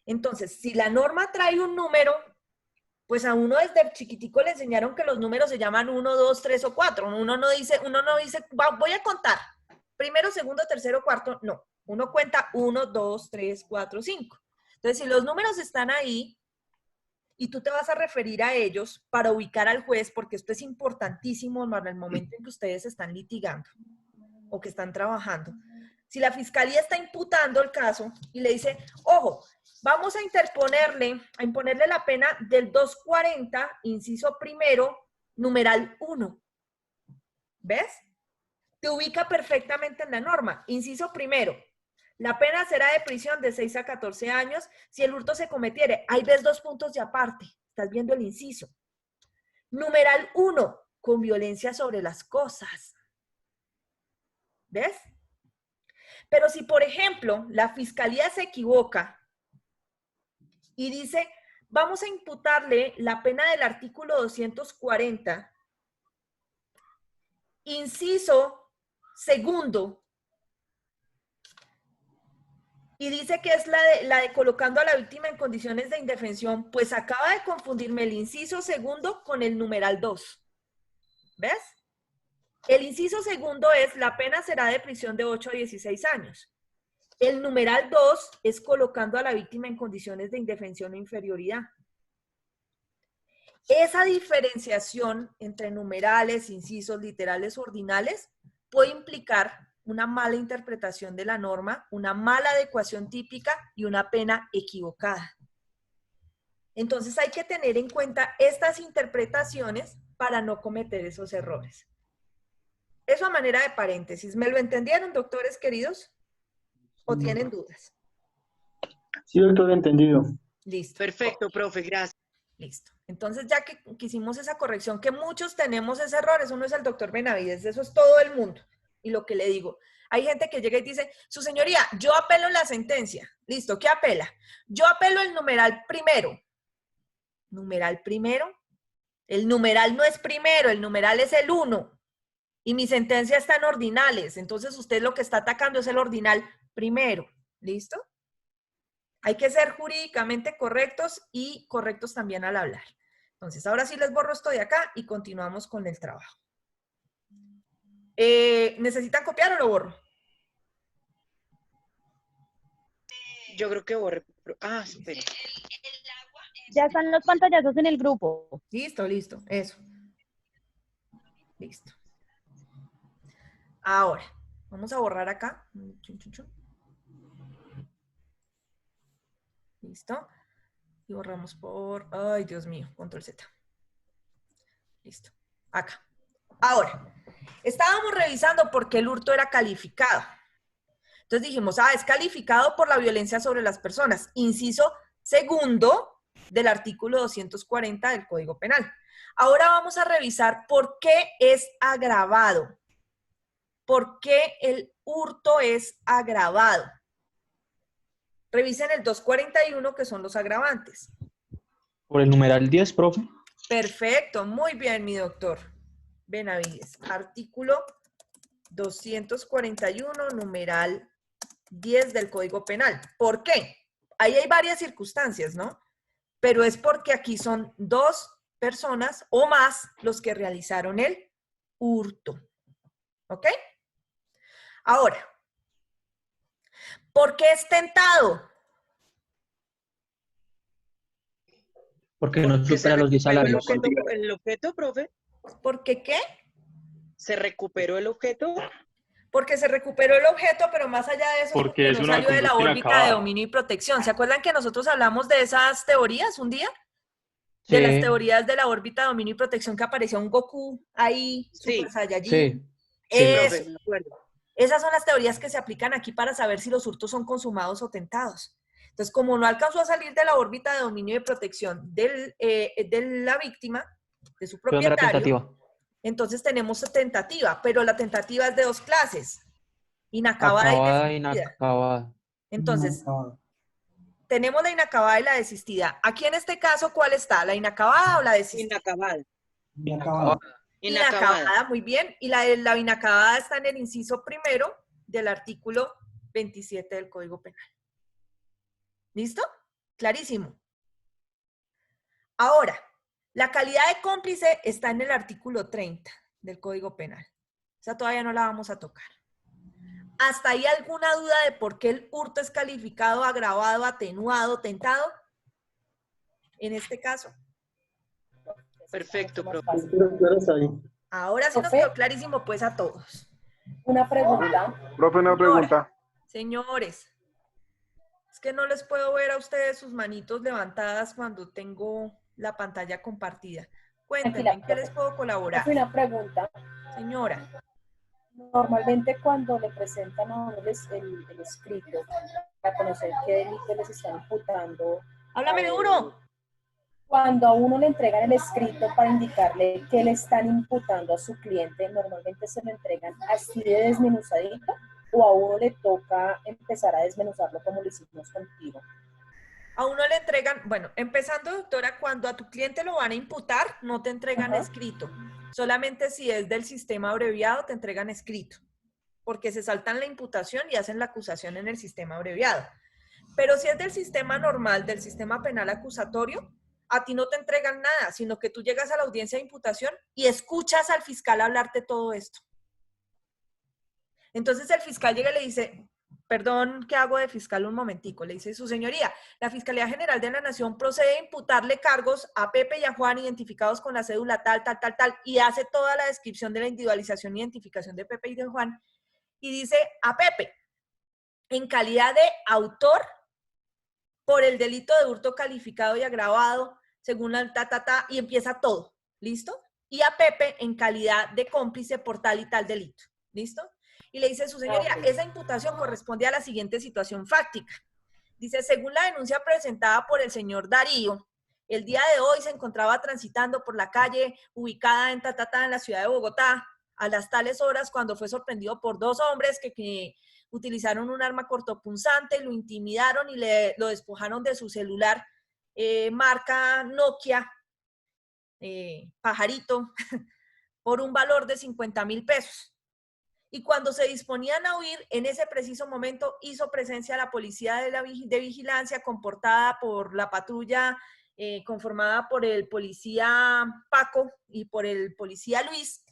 Entonces, si la norma trae un número, pues a uno desde chiquitico le enseñaron que los números se llaman 1, 2, 3 o 4. Uno no dice, voy a contar. Primero, segundo, tercero, cuarto. No. Uno cuenta 1, 2, 3, 4, 5. Entonces, si los números están ahí, y tú te vas a referir a ellos para ubicar al juez, porque esto es importantísimo en el momento en que ustedes están litigando o que están trabajando. Si la fiscalía está imputando el caso y le dice, ojo, vamos a imponerle la pena del 240, inciso primero, numeral 1. ¿Ves? Te ubica perfectamente en la norma. Inciso primero. La pena será de prisión de 6 a 14 años si el hurto se cometiere. Ahí ves 2 puntos de aparte. Estás viendo el inciso. Numeral 1, con violencia sobre las cosas. ¿Ves? Pero si, por ejemplo, la fiscalía se equivoca y dice, vamos a imputarle la pena del artículo 240, inciso segundo, y dice que es la de colocando a la víctima en condiciones de indefensión, pues acaba de confundirme el inciso segundo con el numeral 2. ¿Ves? El inciso segundo es la pena será de prisión de 8 a 16 años. El numeral 2 es colocando a la víctima en condiciones de indefensión o inferioridad. Esa diferenciación entre numerales, incisos, literales, ordinales puede implicar una mala interpretación de la norma, una mala adecuación típica y una pena equivocada. Entonces hay que tener en cuenta estas interpretaciones para no cometer esos errores. Eso a manera de paréntesis. ¿Me lo entendieron, doctores queridos? ¿O tienen dudas? Sí, doctor, entendido. Listo. Perfecto, profe, gracias. Listo. Entonces, ya que hicimos esa corrección, que muchos tenemos ese error, eso no es el doctor Benavides, eso es todo el mundo. Y lo que le digo, hay gente que llega y dice, su señoría, yo apelo la sentencia. Listo, ¿qué apela? Yo apelo el numeral primero. ¿Numeral primero? El numeral no es primero, el numeral es el 1. Y mi sentencia está en ordinales. Entonces, usted lo que está atacando es el ordinal primero. ¿Listo? Hay que ser jurídicamente correctos y correctos también al hablar. Entonces, ahora sí les borro esto de acá y continuamos con el trabajo. ¿Necesitan copiar o lo borro? Yo creo que borre. Ah, espera. Ya están los pantallazos en el grupo. Listo, listo. Eso. Listo. Ahora, vamos a borrar acá. Chun, chun, chun. Listo. Y borramos por... Ay, Dios mío. Control Z. Listo. Acá. Ahora, estábamos revisando por qué el hurto era calificado. Entonces dijimos, es calificado por la violencia sobre las personas. Inciso segundo del artículo 240 del Código Penal. Ahora vamos a revisar por qué es agravado. ¿Por qué el hurto es agravado? Revisen el 241, que son los agravantes. Por el numeral 10, profe. Perfecto, muy bien, mi doctor Benavides. Artículo 241, numeral 10 del Código Penal. ¿Por qué? Ahí hay varias circunstancias, ¿no? Pero es porque aquí son 2 personas o más los que realizaron el hurto. ¿Ok? Ahora, ¿por qué es tentado? Porque no supera los 10 salarios. ¿El objeto, profe? ¿Por qué qué? ¿Se recuperó el objeto? Porque se recuperó el objeto, pero más allá de eso, Porque es no una salió de la conducta órbita de inacabada. dominio y protección. ¿Se acuerdan que nosotros hablamos de esas teorías un día? Sí. De las teorías de la órbita de dominio y protección, que aparecía un Goku ahí, Sí. Super Saiyajin. Sí. Eso. Profe, me acuerdo. Esas son las teorías que se aplican aquí para saber si los hurtos son consumados o tentados. Entonces, como no alcanzó a salir de la órbita de dominio y de protección de la víctima, de su ¿De dónde era propietario, tentativa? entonces tenemos tentativa, pero la tentativa es de 2 clases, inacabada Acabada, y desistida. inacabada. Entonces, tenemos la inacabada y la desistida. Aquí en este caso, ¿cuál está? ¿La inacabada o la desistida? Inacabada. Inacabada. Inacabada, muy bien. Y la inacabada está en el inciso primero del artículo 27 del Código Penal. ¿Listo? Clarísimo. Ahora, la calidad de cómplice está en el artículo 30 del Código Penal. Esa todavía no la vamos a tocar. ¿Hasta ahí alguna duda de por qué el hurto es calificado, agravado, atenuado, tentado? En este caso. Perfecto, profe. Ahora sí nos quedó clarísimo pues a todos. Una pregunta. Profe, una pregunta. Señores, es que no les puedo ver a ustedes sus manitos levantadas cuando tengo la pantalla compartida. Cuéntenme, ¿en qué les puedo colaborar? Una pregunta. Señora. Normalmente cuando le presentan a uno el escrito para conocer qué delito les están imputando. ¡Háblame duro! Cuando a uno le entregan el escrito para indicarle qué le están imputando a su cliente, normalmente se lo entregan así de desmenuzadito o a uno le toca empezar a desmenuzarlo como lo hicimos contigo. A uno le entregan, bueno, empezando, doctora, cuando a tu cliente lo van a imputar, no te entregan escrito. Solamente si es del sistema abreviado, te entregan escrito. Porque se saltan la imputación y hacen la acusación en el sistema abreviado. Pero si es del sistema normal, del sistema penal acusatorio, a ti no te entregan nada, sino que tú llegas a la audiencia de imputación y escuchas al fiscal hablarte todo esto. Entonces el fiscal llega y le dice, perdón, ¿qué hago de fiscal un momentico? Le dice, su señoría, la Fiscalía General de la Nación procede a imputarle cargos a Pepe y a Juan identificados con la cédula tal, y hace toda la descripción de la individualización e identificación de Pepe y de Juan, y dice a Pepe, en calidad de autor por el delito de hurto calificado y agravado, según la y empieza todo, ¿listo? Y a Pepe en calidad de cómplice por tal y tal delito, ¿listo? Y le dice, su señoría, esa imputación corresponde a la siguiente situación fáctica. Dice, según la denuncia presentada por el señor Darío, el día de hoy se encontraba transitando por la calle ubicada en en la ciudad de Bogotá, a las tales horas cuando fue sorprendido por 2 hombres que utilizaron un arma cortopunzante, lo intimidaron y lo despojaron de su celular marca Nokia, pajarito, por un valor de 50.000 pesos. Y cuando se disponían a huir, en ese preciso momento hizo presencia la policía de vigilancia comportada por la patrulla conformada por el policía Paco y por el policía Luis,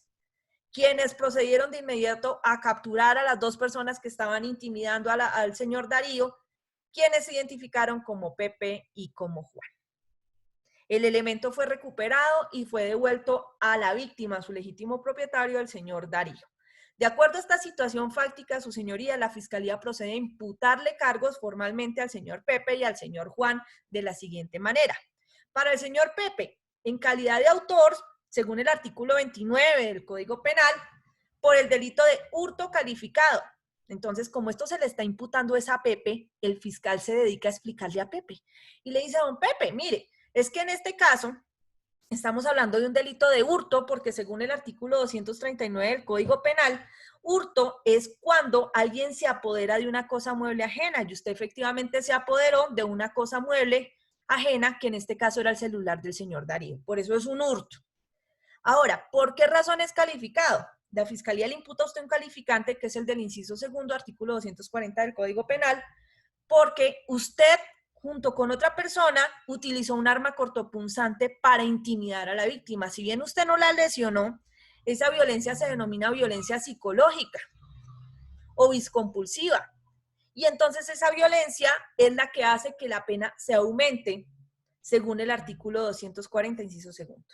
quienes procedieron de inmediato a capturar a las 2 personas que estaban intimidando al señor Darío, quienes se identificaron como Pepe y como Juan. El elemento fue recuperado y fue devuelto a la víctima, a su legítimo propietario, el señor Darío. De acuerdo a esta situación fáctica, su señoría, la Fiscalía procede a imputarle cargos formalmente al señor Pepe y al señor Juan de la siguiente manera. Para el señor Pepe, en calidad de autor, según el artículo 29 del Código Penal, por el delito de hurto calificado. Entonces, como esto se le está imputando es a Pepe, el fiscal se dedica a explicarle a Pepe. Y le dice a don Pepe, mire, es que en este caso estamos hablando de un delito de hurto porque según el artículo 239 del Código Penal, hurto es cuando alguien se apodera de una cosa mueble ajena y usted efectivamente se apoderó de una cosa mueble ajena, que en este caso era el celular del señor Darío. Por eso es un hurto. Ahora, ¿por qué razón es calificado? La Fiscalía le imputa a usted un calificante que es el del inciso segundo, artículo 240 del Código Penal, porque usted, junto con otra persona, utilizó un arma cortopunzante para intimidar a la víctima. Si bien usted no la lesionó, esa violencia se denomina violencia psicológica o viscompulsiva. Y entonces esa violencia es la que hace que la pena se aumente, según el artículo 240, inciso segundo.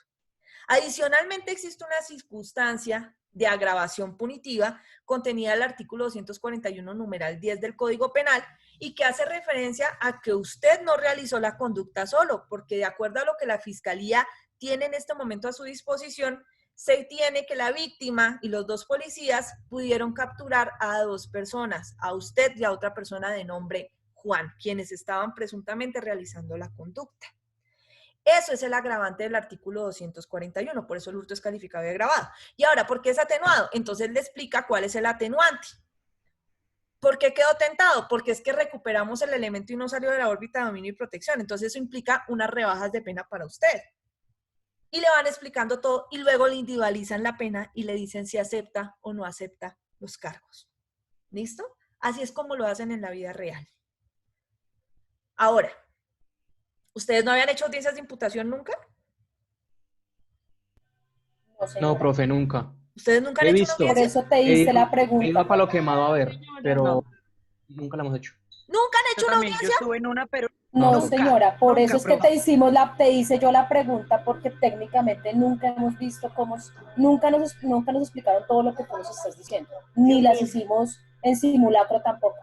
Adicionalmente, existe una circunstancia de agravación punitiva contenida en el artículo 241, numeral 10 del Código Penal, y que hace referencia a que usted no realizó la conducta solo, porque de acuerdo a lo que la Fiscalía tiene en este momento a su disposición, se tiene que la víctima y los 2 policías pudieron capturar a 2 personas, a usted y a otra persona de nombre Juan, quienes estaban presuntamente realizando la conducta. Eso es el agravante del artículo 241, por eso el hurto es calificado de agravado. Y ahora, ¿por qué es atenuado? Entonces le explica cuál es el atenuante. ¿Por qué quedó tentado? Porque es que recuperamos el elemento y no salió de la órbita de dominio y protección. Entonces eso implica unas rebajas de pena para usted. Y le van explicando todo y luego le individualizan la pena y le dicen si acepta o no acepta los cargos. ¿Listo? Así es como lo hacen en la vida real. Ahora, ¿ustedes no habían hecho audiencias de imputación nunca? No, profe, nunca. ¿Ustedes nunca han He hecho visto. una Por audiencia? eso te hice la He pregunta. ido a Palo Quemado a ver, pero No. nunca la hemos hecho. ¿Nunca han Yo hecho una también, yo audiencia? estuve en una, pero No, Nunca, señora, por nunca, eso es que profe. te hice yo la pregunta, porque técnicamente nunca hemos visto cómo, nunca nos explicaron todo lo que tú nos estás diciendo, ni las hicimos en simulacro tampoco.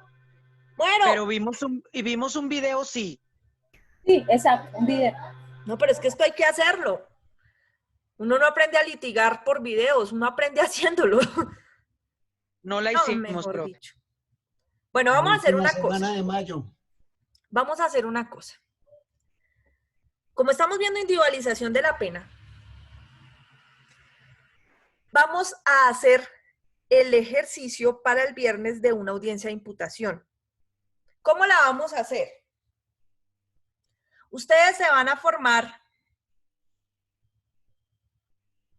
Bueno, pero vimos un video, sí. Sí, exacto, un video. no, pero es que esto hay que hacerlo. Uno no aprende a litigar por videos, uno aprende haciéndolo. No la No, hicimos, mejor profe. dicho. Bueno, vamos a hacer una cosa. Semana de mayo. Vamos a hacer una cosa. Como estamos viendo individualización de la pena, vamos a hacer el ejercicio para el viernes de una audiencia de imputación. ¿Cómo la vamos a hacer? Ustedes se van a formar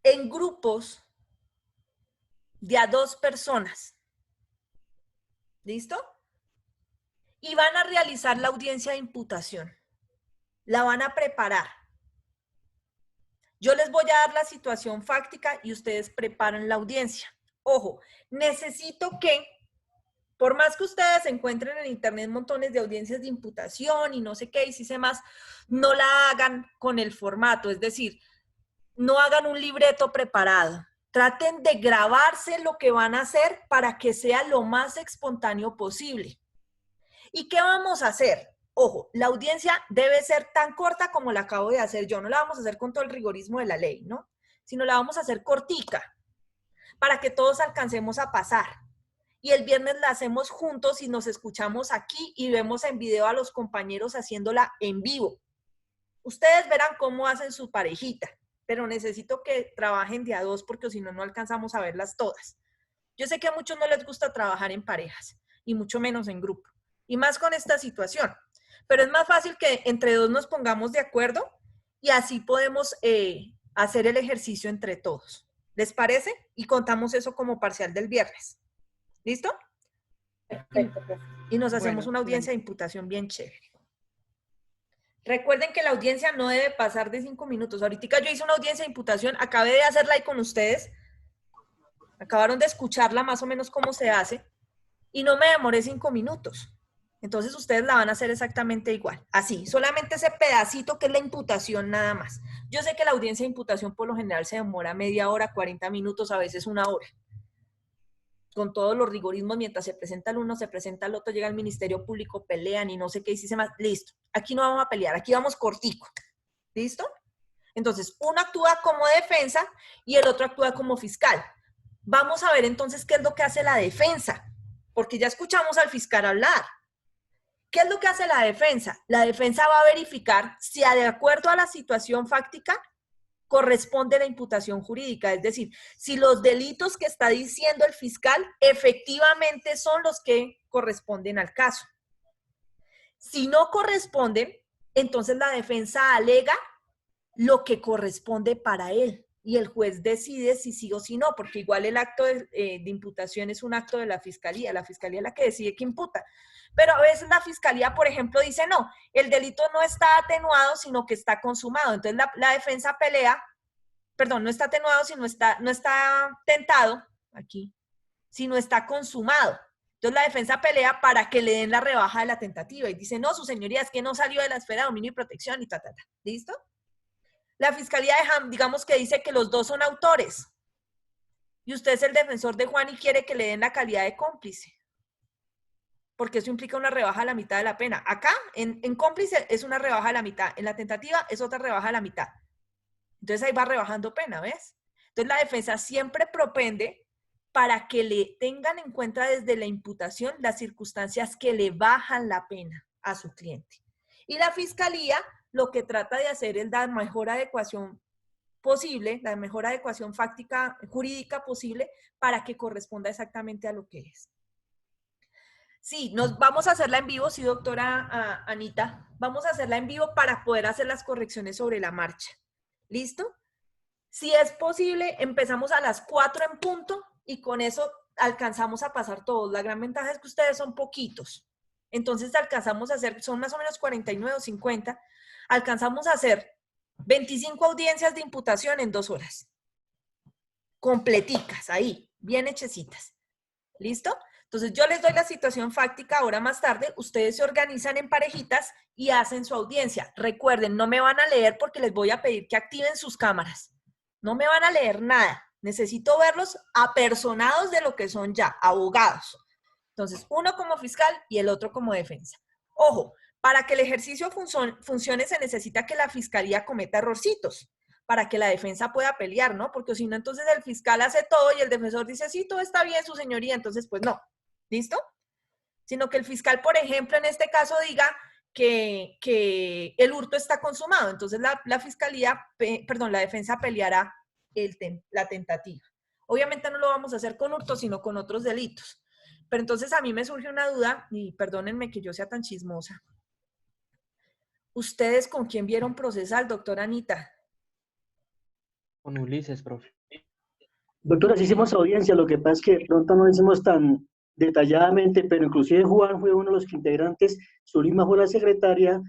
en grupos de a 2 personas. ¿Listo? Y van a realizar la audiencia de imputación. La van a preparar. Yo les voy a dar la situación fáctica y ustedes preparan la audiencia. Ojo, necesito que, por más que ustedes encuentren en internet montones de audiencias de imputación y no sé qué, y si sé más, no la hagan con el formato, es decir, no hagan un libreto preparado. Traten de grabarse lo que van a hacer para que sea lo más espontáneo posible. ¿Y qué vamos a hacer? Ojo, la audiencia debe ser tan corta como la acabo de hacer yo. No la vamos a hacer con todo el rigorismo de la ley, ¿no? Sino la vamos a hacer cortica para que todos alcancemos a pasar. Y el viernes la hacemos juntos y nos escuchamos aquí y vemos en video a los compañeros haciéndola en vivo. Ustedes verán cómo hacen su parejita, pero necesito que trabajen de a dos porque si no, no alcanzamos a verlas todas. Yo sé que a muchos no les gusta trabajar en parejas y mucho menos en grupo, y más con esta situación. Pero es más fácil que entre dos nos pongamos de acuerdo y así podemos hacer el ejercicio entre todos. ¿Les parece? Y contamos eso como parcial del viernes. ¿Listo? Perfecto. Y nos hacemos una audiencia de imputación bien chévere. Recuerden que la audiencia no debe pasar de 5 minutos. Ahorita yo hice una audiencia de imputación, acabé de hacerla ahí con ustedes. Acabaron de escucharla más o menos cómo se hace y no me demoré 5 minutos. Entonces ustedes la van a hacer exactamente igual. Así, solamente ese pedacito que es la imputación nada más. Yo sé que la audiencia de imputación por lo general se demora media hora, 40 minutos, a veces 1 hora. Con todos los rigorismos, mientras se presenta el uno, se presenta el otro, llega el Ministerio Público, pelean y no sé qué, y dice más, listo. Aquí no vamos a pelear, aquí vamos cortico. ¿Listo? Entonces, uno actúa como defensa y el otro actúa como fiscal. Vamos a ver entonces qué es lo que hace la defensa, porque ya escuchamos al fiscal hablar. ¿Qué es lo que hace la defensa? La defensa va a verificar si de acuerdo a la situación fáctica corresponde la imputación jurídica, es decir, si los delitos que está diciendo el fiscal efectivamente son los que corresponden al caso. Si no corresponden, entonces la defensa alega lo que corresponde para él y el juez decide si sí o si no, porque igual el acto de imputación es un acto de la fiscalía es la que decide que imputa. Pero a veces la fiscalía, por ejemplo, dice no, el delito no está atenuado, sino que está consumado. Entonces la defensa pelea, perdón, no está atenuado, sino no está tentado, aquí, sino está consumado. Entonces la defensa pelea para que le den la rebaja de la tentativa y dice, no, su señoría, es que no salió de la esfera de dominio y protección y ta. ¿Listo? La fiscalía digamos que dice que los dos son autores y usted es el defensor de Juan y quiere que le den la calidad de cómplice, porque eso implica una rebaja a la mitad de la pena. Acá, en cómplice, es una rebaja a la mitad. En la tentativa, es otra rebaja a la mitad. Entonces, ahí va rebajando pena, ¿ves? Entonces, la defensa siempre propende para que le tengan en cuenta desde la imputación las circunstancias que le bajan la pena a su cliente. Y la fiscalía lo que trata de hacer es la mejor adecuación posible, la mejor adecuación fáctica, jurídica posible, para que corresponda exactamente a lo que es. Sí, nos vamos a hacerla en vivo, sí, doctora Anita. Vamos a hacerla en vivo para poder hacer las correcciones sobre la marcha. ¿Listo? Si es posible, empezamos a las 4 en punto y con eso alcanzamos a pasar todos. La gran ventaja es que ustedes son poquitos. Entonces alcanzamos a hacer, son más o menos 49 o 50, alcanzamos a hacer 25 audiencias de imputación en 2 horas. Completicas, ahí, bien hechecitas. ¿Listo? Entonces yo les doy la situación fáctica ahora más tarde, ustedes se organizan en parejitas y hacen su audiencia. Recuerden, no me van a leer porque les voy a pedir que activen sus cámaras. No me van a leer nada. Necesito verlos apersonados de lo que son ya, abogados. Entonces, uno como fiscal y el otro como defensa. Ojo, para que el ejercicio funcione se necesita que la fiscalía cometa errorcitos para que la defensa pueda pelear, ¿no? Porque si no, entonces el fiscal hace todo y el defensor dice, sí, todo está bien, su señoría, entonces pues no. ¿Listo? Sino que el fiscal, por ejemplo, en este caso diga que el hurto está consumado. Entonces la fiscalía, la defensa peleará la tentativa. Obviamente no lo vamos a hacer con hurto, sino con otros delitos. Pero entonces a mí me surge una duda, y perdónenme que yo sea tan chismosa. ¿Ustedes con quién vieron procesar, doctora Anita? Con Ulises, profe. Doctora, sí hicimos audiencia, lo que pasa es que de pronto no lo hicimos tan detalladamente, pero inclusive Juan fue uno de los integrantes, Zulima fue la secretaria,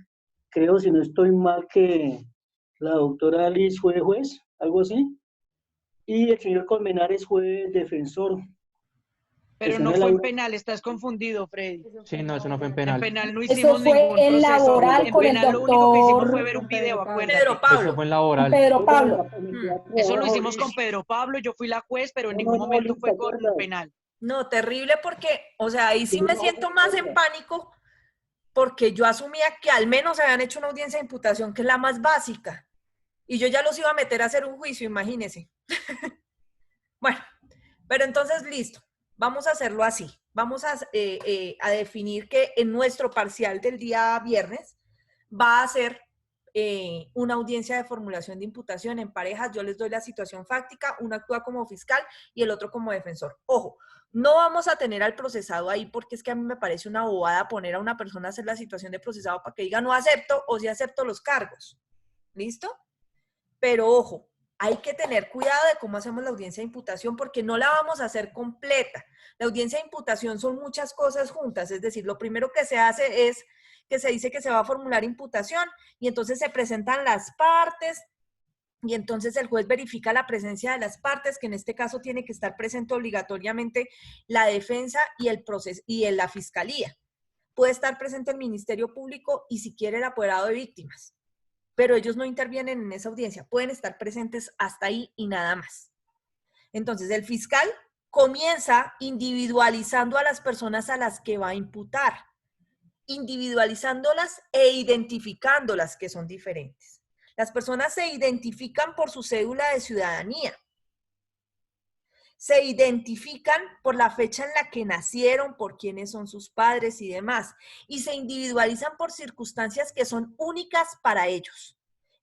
creo, si no estoy mal, que la doctora Liz fue juez, algo así, y el señor Colmenares fue defensor. Pero no fue en penal, estás confundido, Freddy. Sí, no, eso no fue en penal. En penal no Eso hicimos fue ningún en proceso. laboral En con el penal lo único que hicimos fue doctor ver un video, acuérdate. Pedro Pablo. Eso fue en laboral. Pedro Pablo. Eso lo hicimos con Pedro Pablo, yo fui la juez, pero en ningún momento fue con penal. No, terrible porque, o sea, ahí sí me siento más en pánico porque yo asumía que al menos habían hecho una audiencia de imputación que es la más básica y yo ya los iba a meter a hacer un juicio, imagínense. Bueno, pero entonces listo, vamos a hacerlo así. Vamos a definir que en nuestro parcial del día viernes va a ser una audiencia de formulación de imputación en parejas. Yo les doy la situación fáctica, uno actúa como fiscal y el otro como defensor. Ojo, no vamos a tener al procesado ahí porque es que a mí me parece una bobada poner a una persona a hacer la situación de procesado para que diga no acepto o sí acepto los cargos. ¿Listo? Pero ojo, hay que tener cuidado de cómo hacemos la audiencia de imputación porque no la vamos a hacer completa. La audiencia de imputación son muchas cosas juntas, es decir, lo primero que se hace es que se dice que se va a formular imputación y entonces se presentan las partes y entonces el juez verifica la presencia de las partes, que en este caso tiene que estar presente obligatoriamente la defensa y el proceso y la fiscalía. Puede estar presente el Ministerio Público y si quiere el apoderado de víctimas, pero ellos no intervienen en esa audiencia, pueden estar presentes hasta ahí y nada más. Entonces el fiscal comienza individualizando a las personas a las que va a imputar, individualizándolas e identificándolas, que son diferentes. Las personas se identifican por su cédula de ciudadanía, se identifican por la fecha en la que nacieron, por quiénes son sus padres y demás, y se individualizan por circunstancias que son únicas para ellos.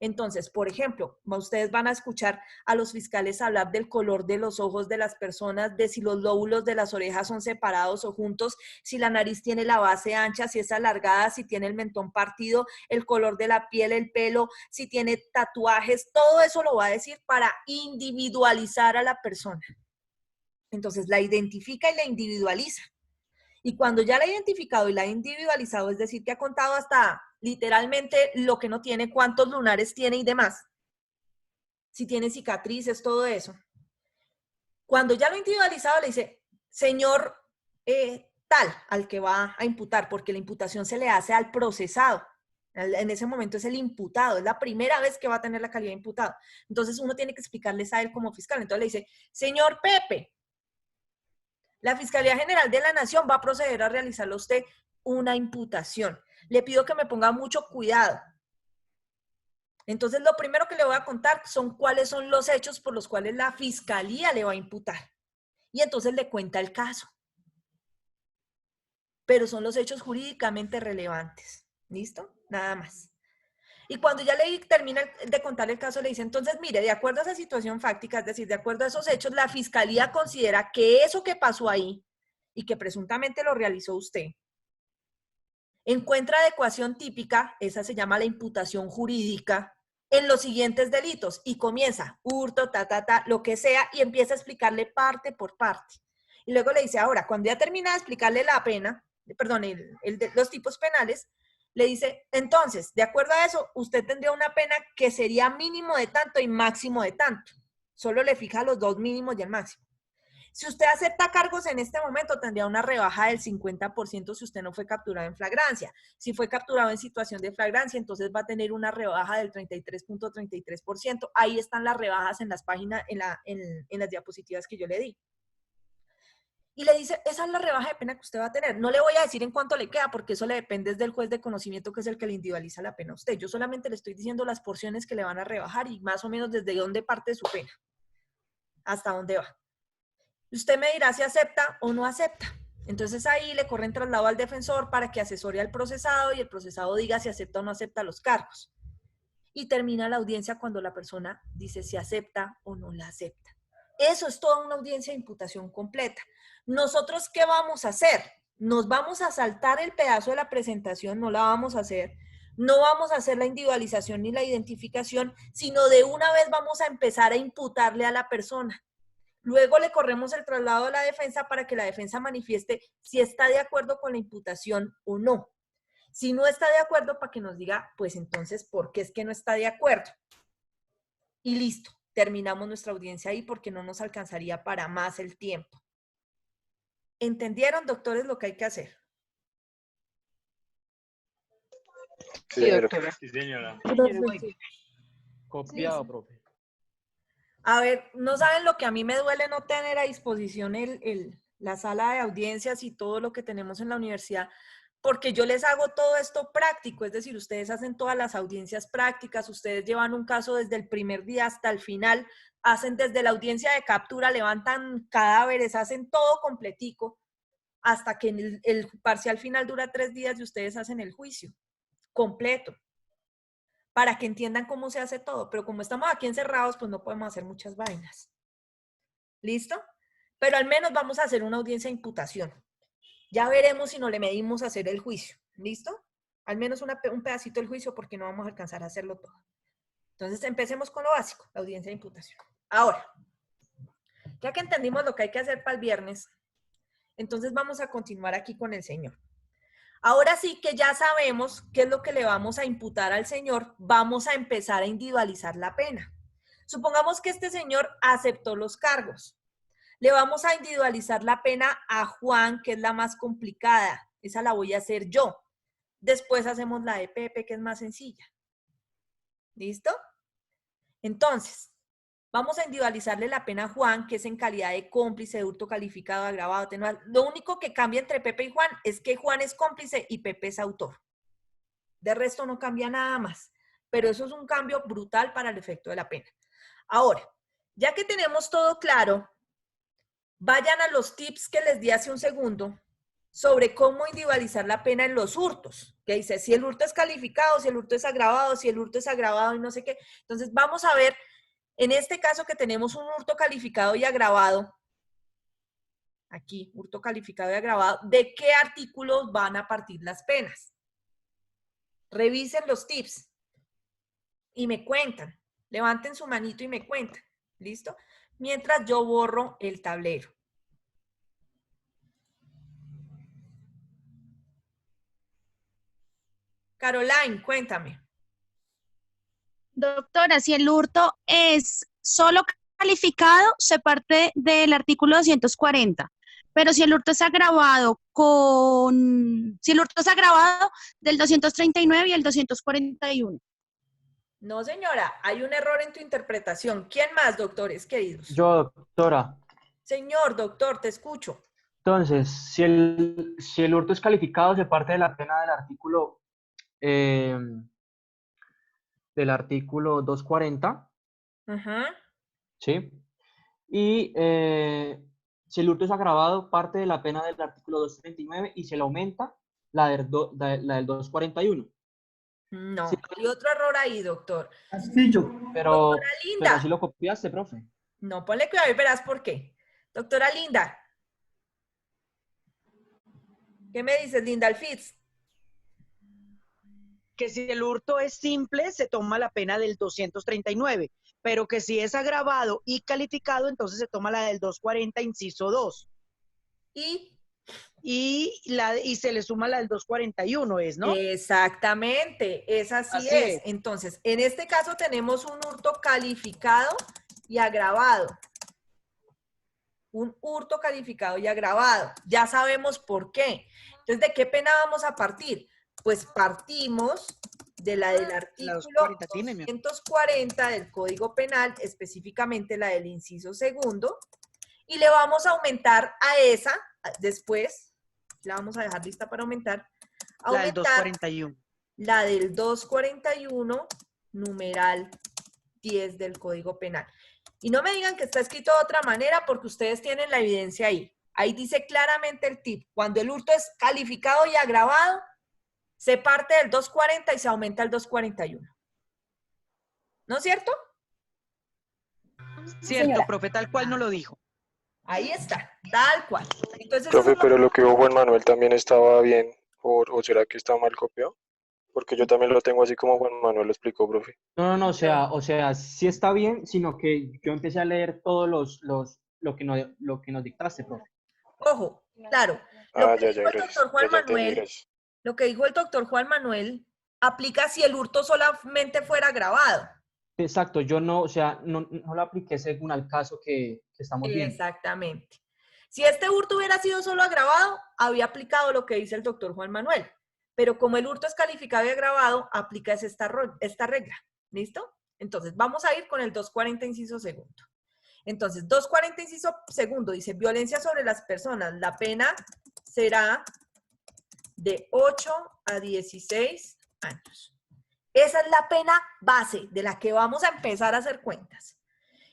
Entonces, por ejemplo, ustedes van a escuchar a los fiscales hablar del color de los ojos de las personas, de si los lóbulos de las orejas son separados o juntos, si la nariz tiene la base ancha, si es alargada, si tiene el mentón partido, el color de la piel, el pelo, si tiene tatuajes, todo eso lo va a decir para individualizar a la persona. Entonces la identifica y la individualiza. Y cuando ya la ha identificado y la ha individualizado, es decir, que ha contado hasta literalmente lo que no tiene, cuántos lunares tiene y demás, si tiene cicatrices, todo eso. Cuando ya lo ha individualizado, le dice, señor tal, al que va a imputar, porque la imputación se le hace al procesado. En ese momento es el imputado, es la primera vez que va a tener la calidad de imputado. Entonces uno tiene que explicarles a él como fiscal. Entonces le dice, señor Pepe, la Fiscalía General de la Nación va a proceder a realizarle a usted una imputación. Le pido que me ponga mucho cuidado. Entonces, lo primero que le voy a contar son cuáles son los hechos por los cuales la Fiscalía le va a imputar. Y entonces le cuenta el caso. Pero son los hechos jurídicamente relevantes. ¿Listo? Nada más. Y cuando ya le termina de contar el caso, le dice, entonces, mire, de acuerdo a esa situación fáctica, es decir, de acuerdo a esos hechos, la Fiscalía considera que eso que pasó ahí y que presuntamente lo realizó usted, encuentra adecuación típica, esa se llama la imputación jurídica, en los siguientes delitos. Y comienza, hurto, lo que sea, y empieza a explicarle parte por parte. Y luego le dice, ahora, cuando ya termina de explicarle la pena, perdón, los tipos penales, le dice, entonces, de acuerdo a eso, usted tendría una pena que sería mínimo de tanto y máximo de tanto. Solo le fija los dos mínimos y el máximo. Si usted acepta cargos en este momento, tendría una rebaja del 50% si usted no fue capturado en flagrancia. Si fue capturado en situación de flagrancia, entonces va a tener una rebaja del 33.33%. Ahí están las rebajas en las páginas, en las diapositivas que yo le di. Y le dice, esa es la rebaja de pena que usted va a tener. No le voy a decir en cuánto le queda, porque eso le depende del juez de conocimiento, que es el que le individualiza la pena a usted. Yo solamente le estoy diciendo las porciones que le van a rebajar y más o menos desde dónde parte su pena, hasta dónde va. Usted me dirá si acepta o no acepta. Entonces ahí le corren traslado al defensor para que asesore al procesado y el procesado diga si acepta o no acepta los cargos. Y termina la audiencia cuando la persona dice si acepta o no la acepta. Eso es toda una audiencia de imputación completa. ¿Nosotros qué vamos a hacer? Nos vamos a saltar el pedazo de la presentación, no la vamos a hacer. No vamos a hacer la individualización ni la identificación, sino de una vez vamos a empezar a imputarle a la persona. Luego le corremos el traslado a la defensa para que la defensa manifieste si está de acuerdo con la imputación o no. Si no está de acuerdo, para que nos diga, pues entonces, ¿por qué es que no está de acuerdo? Y listo, terminamos nuestra audiencia ahí porque no nos alcanzaría para más el tiempo. ¿Entendieron, doctores, lo que hay que hacer? Sí, doctora. Sí, señora. Copiado, profe. A ver, no saben lo que a mí me duele no tener a disposición la sala de audiencias y todo lo que tenemos en la universidad, porque yo les hago todo esto práctico, es decir, ustedes hacen todas las audiencias prácticas, ustedes llevan un caso desde el primer día hasta el final, hacen desde la audiencia de captura, levantan cadáveres, hacen todo completico, hasta que el parcial final dura 3 días y ustedes hacen el juicio completo. para que entiendan cómo se hace todo. Pero como estamos aquí encerrados, pues no podemos hacer muchas vainas. ¿Listo? Pero al menos vamos a hacer una audiencia de imputación. Ya veremos si no le medimos a hacer el juicio. ¿Listo? Al menos un pedacito del juicio porque no vamos a alcanzar a hacerlo todo. Entonces empecemos con lo básico, la audiencia de imputación. Ahora, ya que entendimos lo que hay que hacer para el viernes, entonces vamos a continuar aquí con el señor. Ahora sí que ya sabemos qué es lo que le vamos a imputar al señor, vamos a empezar a individualizar la pena. Supongamos que este señor aceptó los cargos. Le vamos a individualizar la pena a Juan, que es la más complicada. Esa la voy a hacer yo. Después hacemos la de Pepe, que es más sencilla. ¿Listo? Entonces, vamos a individualizarle la pena a Juan, que es en calidad de cómplice de hurto calificado, agravado, atenuado. Lo único que cambia entre Pepe y Juan es que Juan es cómplice y Pepe es autor. De resto no cambia nada más. Pero eso es un cambio brutal para el efecto de la pena. Ahora, ya que tenemos todo claro, vayan a los tips que les di hace un segundo sobre cómo individualizar la pena en los hurtos, que dice si el hurto es calificado, si el hurto es agravado, si el hurto es agravado y no sé qué. Entonces vamos a ver, en este caso que tenemos un hurto calificado y agravado, aquí, hurto calificado y agravado, ¿de qué artículos van a partir las penas? Revisen los tips y me cuentan, levanten su manito y me cuentan, ¿listo? Mientras yo borro el tablero. Caroline, cuéntame. Doctora, si el hurto es solo calificado, se parte del artículo 240. Pero si el hurto es agravado del 239 y el 241. No, señora, hay un error en tu interpretación. ¿Quién más, doctores queridos? Yo, doctora. Señor, doctor, te escucho. Entonces, si el hurto es calificado, se parte de la pena del artículo 240, Ajá. ¿sí? Y si el hurto es agravado, parte de la pena del artículo 239 y se le aumenta la del 241. No, Sí. hay otro error ahí, doctor. Castillo. Pero Linda. así lo copiaste, profe. No, ponle cuidado y verás por qué. Doctora Linda. ¿Qué me dices, Linda Alfitz? Que si el hurto es simple, se toma la pena del 239, pero que si es agravado y calificado, entonces se toma la del 240, inciso 2. Y se le suma la del 241, ¿no? Exactamente, así es. Entonces, en este caso tenemos un hurto calificado y agravado. Un hurto calificado y agravado. Ya sabemos por qué. Entonces, ¿de qué pena vamos a partir? Pues partimos de la del artículo 240 del Código Penal, específicamente la del inciso segundo, y le vamos a aumentar a esa, después, la vamos a dejar lista para aumentar, la del 241. La del 241, numeral 10 del Código Penal. Y no me digan que está escrito de otra manera porque ustedes tienen la evidencia ahí. Ahí dice claramente el tip. Cuando el hurto es calificado y agravado, se parte del 240 y se aumenta al 241. ¿No es cierto? Cierto, señora. Profe, tal cual no lo dijo. Ahí está, tal cual. Entonces, profe, pero lo que dijo Juan Manuel también estaba bien, o será que está mal copiado? Porque yo también lo tengo así como Juan Manuel lo explicó, profe. No, o sea, sí está bien, sino que yo empecé a leer todos lo que nos dictaste, profe. Ojo, claro. Lo que dijo el doctor Juan Manuel aplica si el hurto solamente fuera agravado. Exacto, yo no lo apliqué según al caso que estamos viendo. Exactamente. Si este hurto hubiera sido solo agravado, había aplicado lo que dice el doctor Juan Manuel. Pero como el hurto es calificado y agravado, aplica esta regla. ¿Listo? Entonces, vamos a ir con el 240 inciso segundo. Entonces, 240 inciso segundo dice, violencia sobre las personas. La pena será de 8 a 16 años. Esa es la pena base de la que vamos a empezar a hacer cuentas.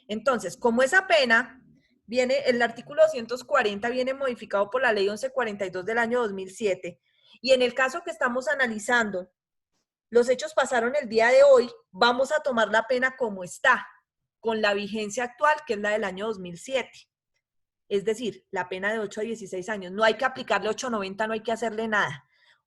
Entonces, como esa pena viene, el artículo 240 viene modificado por la ley 1142 del año 2007, y en el caso que estamos analizando, Los hechos pasaron el día de hoy, vamos a tomar la pena como está, con la vigencia actual, que es la del año 2007. Es decir, la pena de 8 a 16 años. No hay que aplicarle 890, no hay que hacerle nada.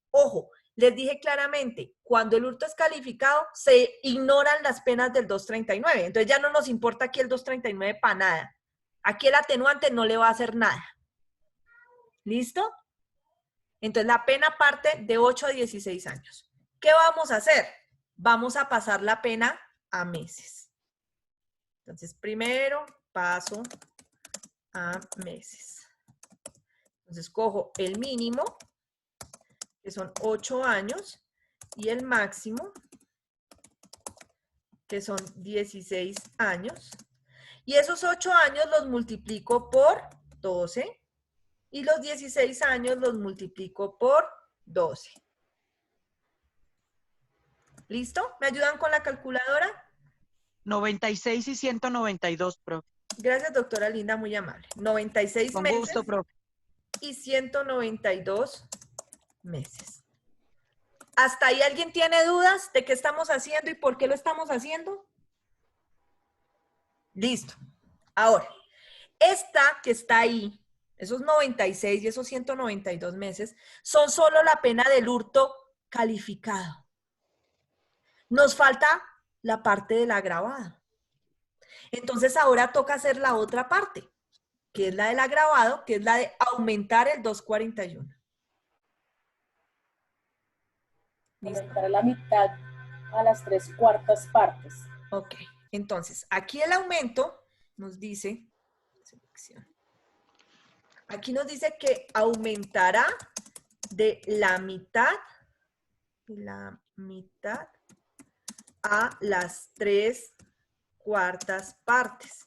Ojo, les dije claramente, cuando el hurto es calificado, se ignoran las penas del 239. Entonces ya no nos importa aquí el 239 para nada. Aquí el atenuante no le va a hacer nada. ¿Listo? Entonces la pena parte de 8 a 16 años. ¿Qué vamos a hacer? Vamos a pasar la pena a meses. Entonces primero paso a meses. Entonces cojo el mínimo, que son 8 años, y el máximo, que son 16 años. Y esos 8 años los multiplico por 12 y los 16 años los multiplico por 12. ¿Listo? ¿Me ayudan con la calculadora? 96 y 192, profe. Gracias, doctora Linda, muy amable. 96 Con meses gusto, profe. y 192 meses. ¿Hasta ahí alguien tiene dudas de qué estamos haciendo y por qué lo estamos haciendo? Listo. Ahora, esta que está ahí, esos 96 y esos 192 meses, son solo la pena del hurto calificado. Nos falta la parte del agravado. Entonces ahora toca hacer la otra parte, que es la del agravado, que es la de aumentar el 241. Aumentar a la mitad a las 3/4 partes. Ok, entonces aquí el aumento nos dice, aquí nos dice que aumentará de la mitad a las 3/4 partes.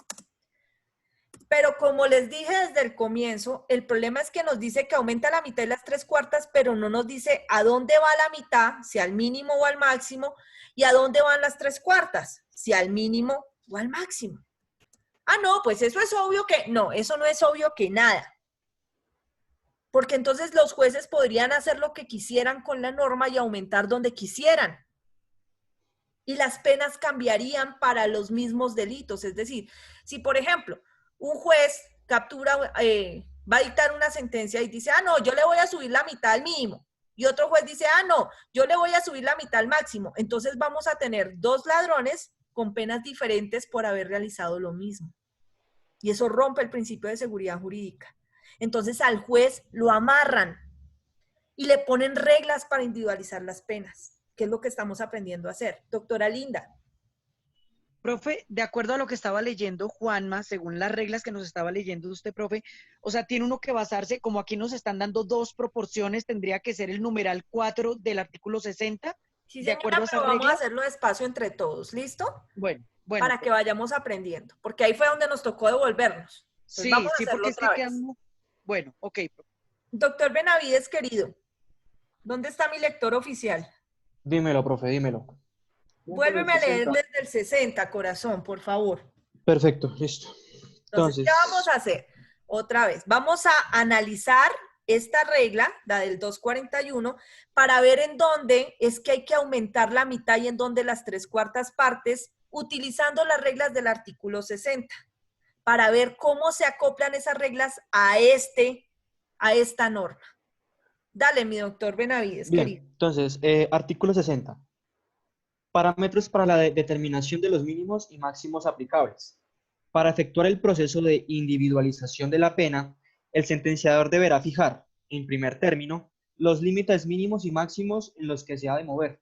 Pero como les dije desde el comienzo, el problema es que nos dice que aumenta la mitad y las 3/4, pero no nos dice a dónde va la mitad, si al mínimo o al máximo, y a dónde van las 3/4, si al mínimo o al máximo. Ah, no, pues eso es obvio que, no, eso no es obvio que nada. Porque entonces los jueces podrían hacer lo que quisieran con la norma y aumentar donde quisieran. Y las penas cambiarían para los mismos delitos. Es decir, si por ejemplo, un juez captura, va a dictar una sentencia y dice, ah, no, yo le voy a subir la mitad al mínimo. Y otro juez dice, ah, no, yo le voy a subir la mitad al máximo. Entonces vamos a tener dos ladrones con penas diferentes por haber realizado lo mismo. Y eso rompe el principio de seguridad jurídica. Entonces al juez lo amarran y le ponen reglas para individualizar las penas, que es lo que estamos aprendiendo a hacer. Doctora Linda. Profe, de acuerdo a lo que estaba leyendo Juanma, según las reglas que nos estaba leyendo usted, profe, o sea, tiene uno que basarse, como aquí nos están dando dos proporciones, tendría que ser el numeral 4 del artículo 60, Sí, de señora, acuerdo a esas pero vamos reglas. a hacerlo despacio entre todos, ¿listo? Bueno. Para que vayamos aprendiendo, porque ahí fue donde nos tocó devolvernos. Entonces, sí, vamos a sí, hacerlo porque es que otra vez. quedamos... Bueno, ok. Doctor Benavides, querido, ¿dónde está mi lector oficial? Dímelo, profe, dímelo. Vuélveme a leer desde el 60, corazón, por favor. Perfecto, listo. Entonces, ¿qué vamos a hacer? Otra vez, vamos a analizar esta regla, la del 241, para ver en dónde es que hay que aumentar la mitad y en dónde las 3/4 partes, utilizando las reglas del artículo 60, para ver cómo se acoplan esas reglas a esta norma. Dale, mi doctor Benavides, Bien, querido. entonces, artículo 60. Parámetros para la determinación de los mínimos y máximos aplicables. Para efectuar el proceso de individualización de la pena, el sentenciador deberá fijar, en primer término, los límites mínimos y máximos en los que se ha de mover.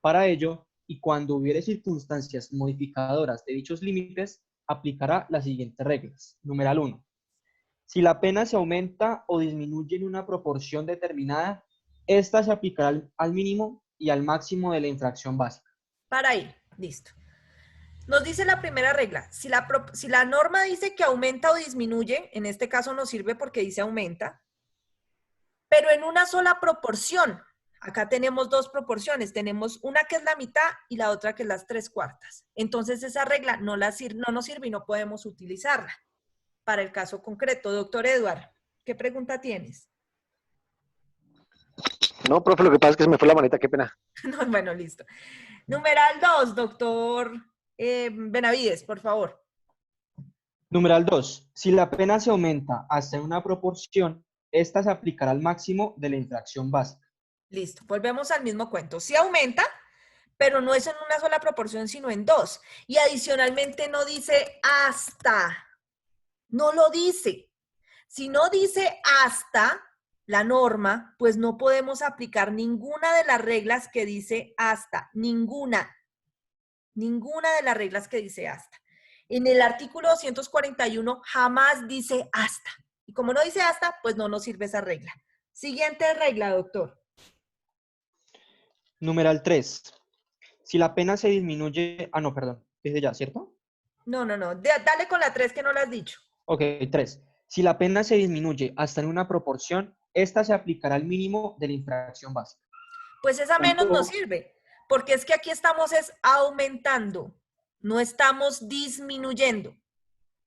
Para ello, y cuando hubiere circunstancias modificadoras de dichos límites, aplicará las siguientes reglas. Numeral 1. Si la pena se aumenta o disminuye en una proporción determinada, esta se aplicará al mínimo y al máximo de la infracción básica. Para ahí, listo. Nos dice la primera regla, si la norma dice que aumenta o disminuye, en este caso nos sirve porque dice aumenta, pero en una sola proporción. Acá tenemos dos proporciones, tenemos una que es la mitad y la otra que es las 3/4. Entonces esa regla no nos sirve y no podemos utilizarla para el caso concreto. Doctor Eduardo, ¿qué pregunta tienes? No, profe, lo que pasa es que se me fue la manita, qué pena. No, bueno, listo. Numeral 2, doctor Benavides, por favor. Numeral 2. Si la pena se aumenta hasta una proporción, esta se aplicará al máximo de la infracción básica. Listo, volvemos al mismo cuento. Sí aumenta, pero no es en una sola proporción, sino en dos. Y adicionalmente no dice hasta. No lo dice. Si no dice hasta la norma, pues no podemos aplicar ninguna de las reglas que dice hasta. Ninguna. Ninguna de las reglas que dice hasta. En el artículo 241 jamás dice hasta. Y como no dice hasta, pues no nos sirve esa regla. Siguiente regla, doctor. Numeral 3. Si la pena se disminuye... Ah, no, perdón. Dice ya, ¿cierto? No. Dale con la 3 que no la has dicho. Ok, 3. Si la pena se disminuye hasta en una proporción, esta se aplicará al mínimo de la infracción básica. Pues esa menos nos sirve, porque es que aquí estamos es aumentando, no estamos disminuyendo.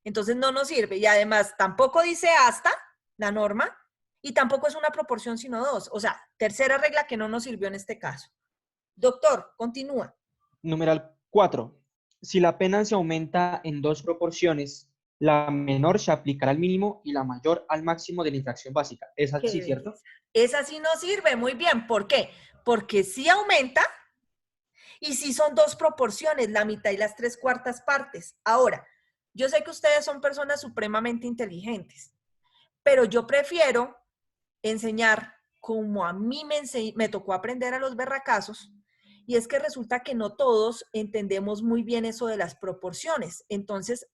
Entonces no nos sirve. Y además tampoco dice hasta la norma y tampoco es una proporción sino dos. O sea, tercera regla que no nos sirvió en este caso. Doctor, continúa. Numeral 4. Si la pena se aumenta en dos proporciones, la menor se aplicará al mínimo y la mayor al máximo de la infracción básica. ¿Es así, cierto? Esa sí nos sirve, muy bien. ¿Por qué? Porque sí aumenta y sí son dos proporciones, la mitad y las 3/4 partes. Ahora, yo sé que ustedes son personas supremamente inteligentes, pero yo prefiero enseñar como a mí me tocó aprender a los berracazos, y es que resulta que no todos entendemos muy bien eso de las proporciones. Entonces,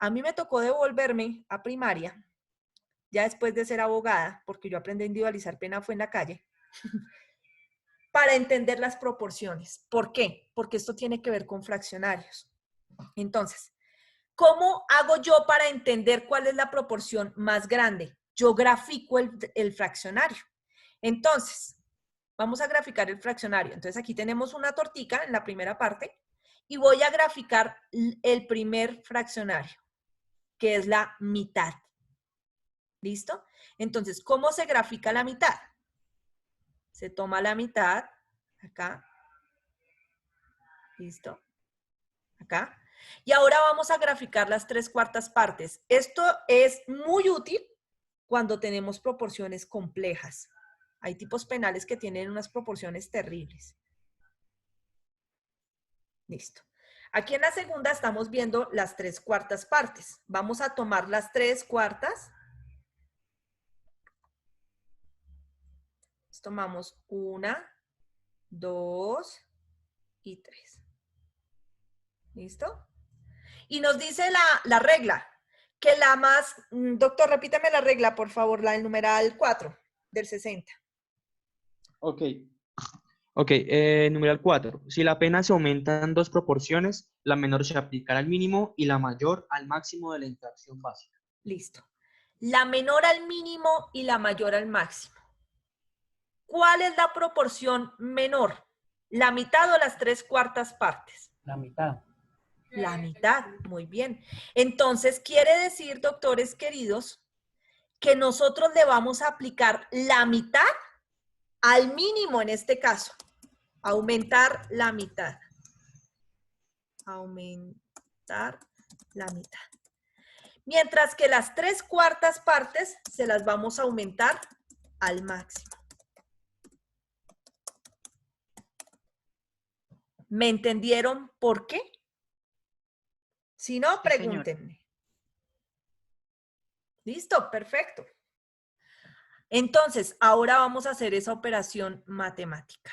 a mí me tocó devolverme a primaria, ya después de ser abogada, porque yo aprendí a individualizar pena fue en la calle, para entender las proporciones. ¿Por qué? Porque esto tiene que ver con fraccionarios. Entonces, ¿cómo hago yo para entender cuál es la proporción más grande? Yo grafico el fraccionario. Entonces, vamos a graficar el fraccionario. Entonces, aquí tenemos una tortica en la primera parte y voy a graficar el primer fraccionario, que es la mitad. ¿Listo? Entonces, ¿cómo se grafica la mitad? Se toma la mitad, acá. ¿Listo? Acá. Y ahora vamos a graficar las 3/4 partes. Esto es muy útil cuando tenemos proporciones complejas. Hay tipos penales que tienen unas proporciones terribles. Listo. Aquí en la segunda estamos viendo las 3/4 partes. Vamos a tomar las 3/4. Tomamos 1, 2 y 3. ¿Listo? Y nos dice la regla, que la más... Doctor, repítame la regla, por favor, la del numeral 4, del 60. Ok. Numeral 4. Si la pena se aumenta en dos proporciones, la menor se aplicará al mínimo y la mayor al máximo de la infracción básica. Listo. La menor al mínimo y la mayor al máximo. ¿Cuál es la proporción menor? ¿La mitad o las 3/4 partes? La mitad. La mitad, muy bien. Entonces, quiere decir, doctores queridos, que nosotros le vamos a aplicar la mitad al mínimo en este caso. Aumentar la mitad. Aumentar la mitad. Mientras que las 3/4 partes se las vamos a aumentar al máximo. ¿Me entendieron por qué? Si no, pregúntenme. Listo, perfecto. Entonces, ahora vamos a hacer esa operación matemática.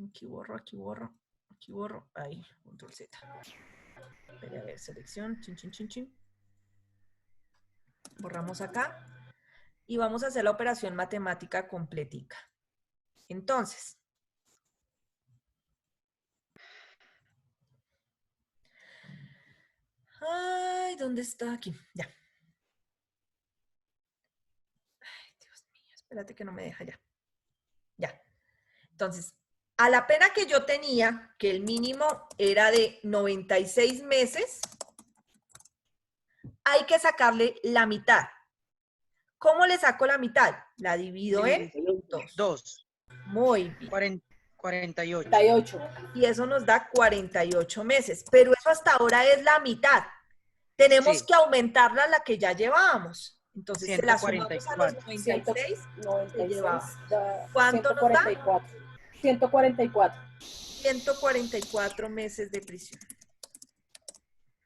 Aquí borro, aquí borro, aquí borro. Ahí, control Z. Espera, a ver, selección, chin, chin, chin, chin. Borramos acá. Y vamos a hacer la operación matemática completica. Entonces, ay, ¿dónde está? Aquí, ya. Ay, Dios mío, espérate que no me deja ya. Ya. Entonces, a la pena que yo tenía, que el mínimo era de 96 meses, hay que sacarle la mitad. ¿Cómo le saco la mitad? La divido en 2. 2. Muy bien. 48. 48. Y eso nos da 48 meses. Pero eso hasta ahora es la mitad. Tenemos Sí. que aumentarla a la que ya llevábamos. Entonces, se la sumamos a los 144. 96 que 96 llevaba. da ¿Cuánto nos da? 144. 144 meses de prisión.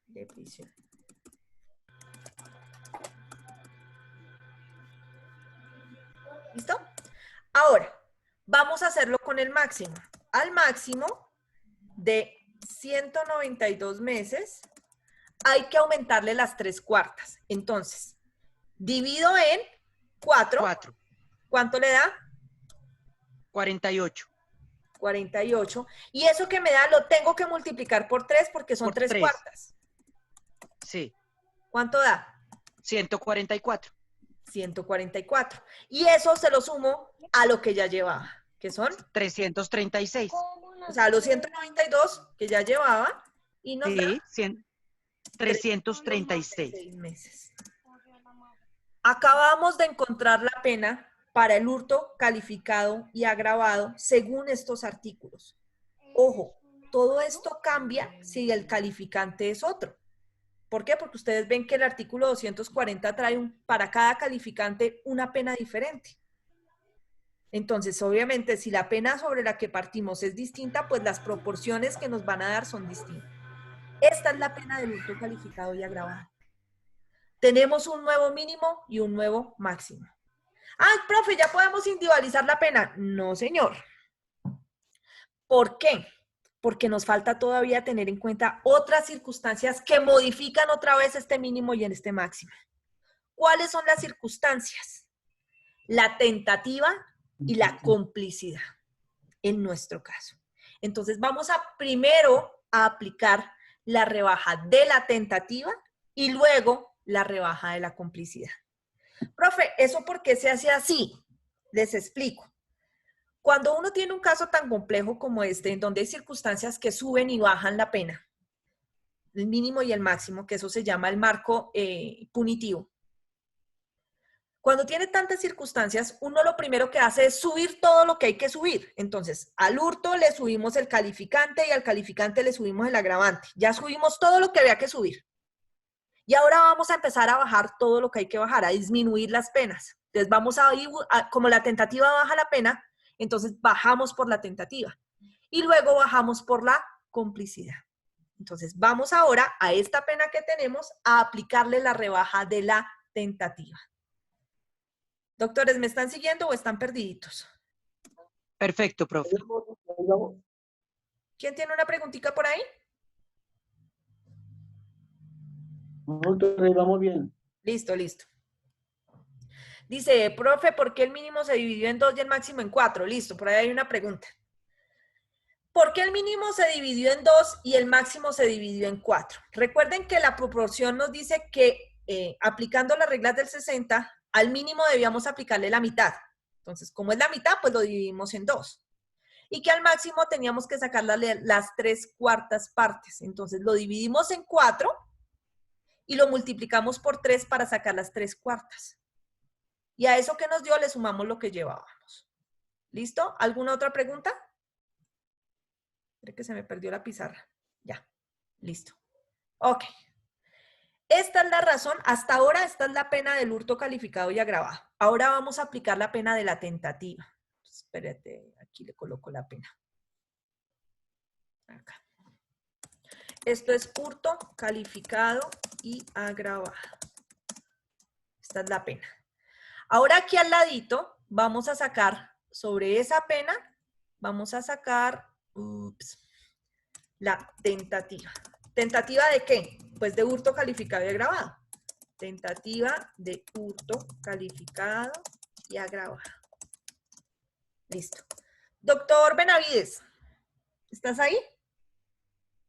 De prisión. ¿Listo? Ahora, vamos a hacerlo con el máximo. Al máximo de 192 meses, hay que aumentarle las 3/4. Entonces, divido en 4. 4. ¿Cuánto le da? 48. 48. Y eso que me da lo tengo que multiplicar por 3 porque son Por 3/4. Sí. ¿Cuánto da? 144. 144. Y eso se lo sumo a lo que ya llevaba, que son 336. o sea, los 192 que ya llevaba y nos da Sí, 336. meses. Acabamos de encontrar la pena para el hurto calificado y agravado según estos artículos. Ojo, todo esto cambia si el calificante es otro. ¿Por qué? Porque ustedes ven que el artículo 240 trae para cada calificante una pena diferente. Entonces, obviamente, si la pena sobre la que partimos es distinta, pues las proporciones que nos van a dar son distintas. Esta es la pena del hurto calificado y agravado. Tenemos un nuevo mínimo y un nuevo máximo. ¡Ay, profe, ya podemos individualizar la pena! No, señor. ¿Por qué? Porque nos falta todavía tener en cuenta otras circunstancias que modifican otra vez este mínimo y en este máximo. ¿Cuáles son las circunstancias? La tentativa y la complicidad, en nuestro caso. Entonces, vamos a primero a aplicar la rebaja de la tentativa y luego la rebaja de la complicidad. Profe, ¿eso por qué se hace así? Les explico. Cuando uno tiene un caso tan complejo como este, en donde hay circunstancias que suben y bajan la pena, el mínimo y el máximo, que eso se llama el marco punitivo. Cuando tiene tantas circunstancias, uno lo primero que hace es subir todo lo que hay que subir. Entonces, al hurto le subimos el calificante y al calificante le subimos el agravante. Ya subimos todo lo que había que subir. Y ahora vamos a empezar a bajar todo lo que hay que bajar, a disminuir las penas. Entonces, vamos a ir, como la tentativa baja la pena, entonces bajamos por la tentativa. Y luego bajamos por la complicidad. Entonces, vamos ahora a esta pena que tenemos a aplicarle la rebaja de la tentativa. Doctores, ¿me están siguiendo o están perdiditos? Perfecto, profe. ¿Quién tiene una preguntita por ahí? Doctor, vamos bien. Listo, listo. Dice, profe, ¿por qué el mínimo se dividió en 2 y el máximo en 4? Listo, por ahí hay una pregunta. ¿Por qué el mínimo se dividió en 2 y el máximo se dividió en 4? Recuerden que la proporción nos dice que aplicando las reglas del 60, al mínimo debíamos aplicarle la mitad. Entonces, como es la mitad, pues lo dividimos en 2. Y que al máximo teníamos que sacarle las 3/4 partes. Entonces, lo dividimos en 4 y lo multiplicamos por 3 para sacar las 3/4. Y a eso que nos dio le sumamos lo que llevábamos. ¿Listo? ¿Alguna otra pregunta? Creo que se me perdió la pizarra. Ya, listo. Ok. Esta es la razón, hasta ahora esta es la pena del hurto calificado y agravado. Ahora vamos a aplicar la pena de la tentativa. Espérate, aquí le coloco la pena. Acá. Esto es hurto calificado y agravado. Esta es la pena. Ahora aquí al ladito vamos a sacar sobre esa pena, vamos a sacar la tentativa. ¿Tentativa de qué? Pues de hurto calificado y agravado. Tentativa de hurto calificado y agravado. Listo. Doctor Benavides, ¿estás ahí?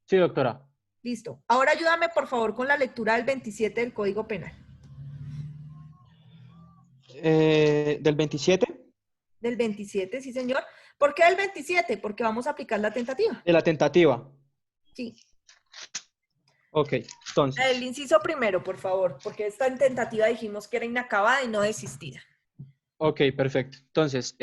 Sí, doctora. Listo. Ahora ayúdame, por favor, con la lectura del 27 del Código Penal. ¿Del 27? Del 27, sí, señor. ¿Por qué del 27? Porque vamos a aplicar la tentativa. De la tentativa. Sí. Ok, El entonces, inciso primero, por favor, porque esta en tentativa dijimos que era inacabada y no desistida. ok, perfecto. Entonces,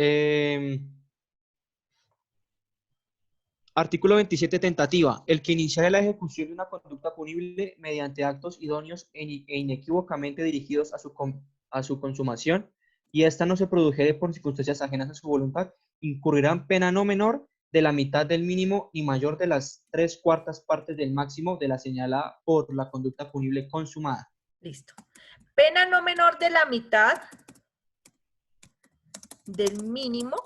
artículo 27, tentativa. El que iniciare la ejecución de una conducta punible mediante actos idóneos e inequívocamente dirigidos a su consumación, y ésta no se produjere por circunstancias ajenas a su voluntad, incurrirá en pena no menor de la mitad del mínimo y mayor de las 3/4 partes del máximo de la señalada por la conducta punible consumada. Listo. Pena no menor de la mitad del mínimo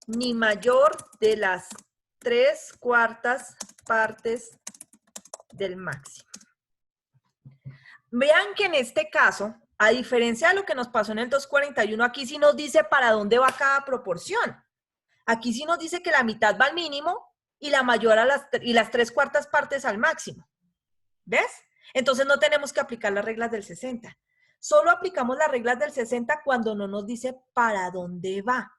ni mayor de las 3/4 partes del máximo. Vean que en este caso, a diferencia de lo que nos pasó en el 241, aquí sí nos dice para dónde va cada proporción. Aquí sí nos dice que la mitad va al mínimo y la mayor a las 3/4 partes al máximo. ¿Ves? Entonces no tenemos que aplicar las reglas del 60. Solo aplicamos las reglas del 60 cuando no nos dice para dónde va.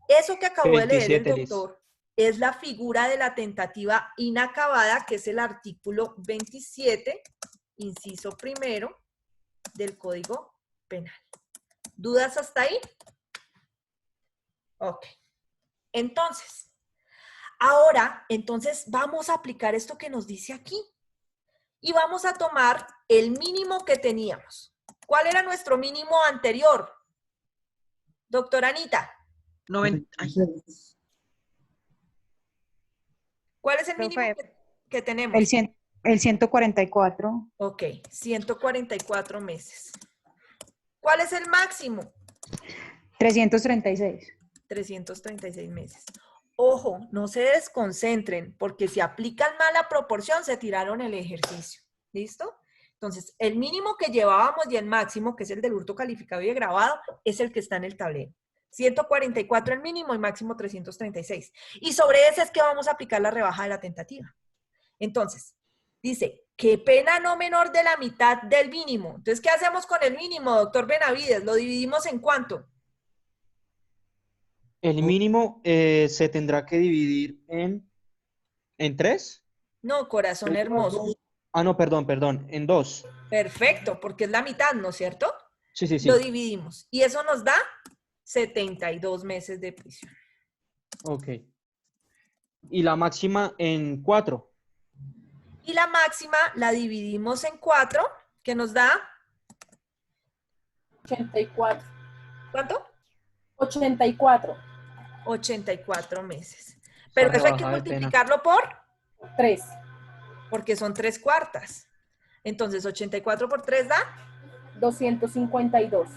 Eso que acabó de leer el 27, Liz. doctor es la figura de la tentativa inacabada, que es el artículo 27, inciso primero, del Código Penal. ¿Dudas hasta ahí? Ok. Entonces, ahora, vamos a aplicar esto que nos dice aquí. Y vamos a tomar el mínimo que teníamos. ¿Cuál era nuestro mínimo anterior? Doctora Anita. 90. Ay, ¿Cuál es el Profe, mínimo que tenemos? El 144. Ok, 144 meses. ¿Cuál es el máximo? 336. 336 meses. Ojo, no se desconcentren, porque si aplican mal la proporción, se tiraron el ejercicio. ¿Listo? Entonces, el mínimo que llevábamos y el máximo, que es el del hurto calificado y agravado, es el que está en el tablero. 144 el mínimo y máximo 336. Y sobre ese es que vamos a aplicar la rebaja de la tentativa. Entonces, dice, que pena no menor de la mitad del mínimo. Entonces, ¿qué hacemos con el mínimo, doctor Benavides? ¿Lo dividimos en cuánto? El mínimo se tendrá que dividir en 3. No, corazón hermoso. Ah, no, perdón, en 2. Perfecto, porque es la mitad, ¿no es cierto? Sí, sí, Lo sí. dividimos. Y eso nos da 72 meses de prisión. Ok. Y la máxima en 4. Y la máxima la dividimos en 4, que nos da 84. ¿cuánto? 84. 84 meses. Pero Esa eso hay que rebaja de pena. multiplicarlo por 3. porque son 3/4. Entonces, 84 por 3 da 252.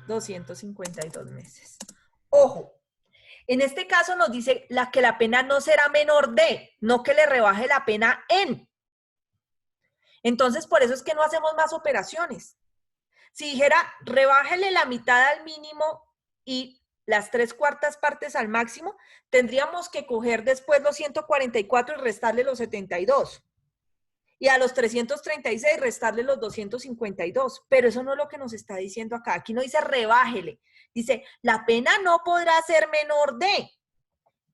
252 meses. Ojo, en este caso nos dice que la pena no será menor de, no que le rebaje la pena en. Entonces, por eso es que no hacemos más operaciones. Si dijera, rebájele la mitad al mínimo y las 3/4 partes al máximo, tendríamos que coger después los 144 y restarle los 72. Y a los 336 restarle los 252. Pero eso no es lo que nos está diciendo acá. Aquí no dice rebájele. Dice, la pena no podrá ser menor de.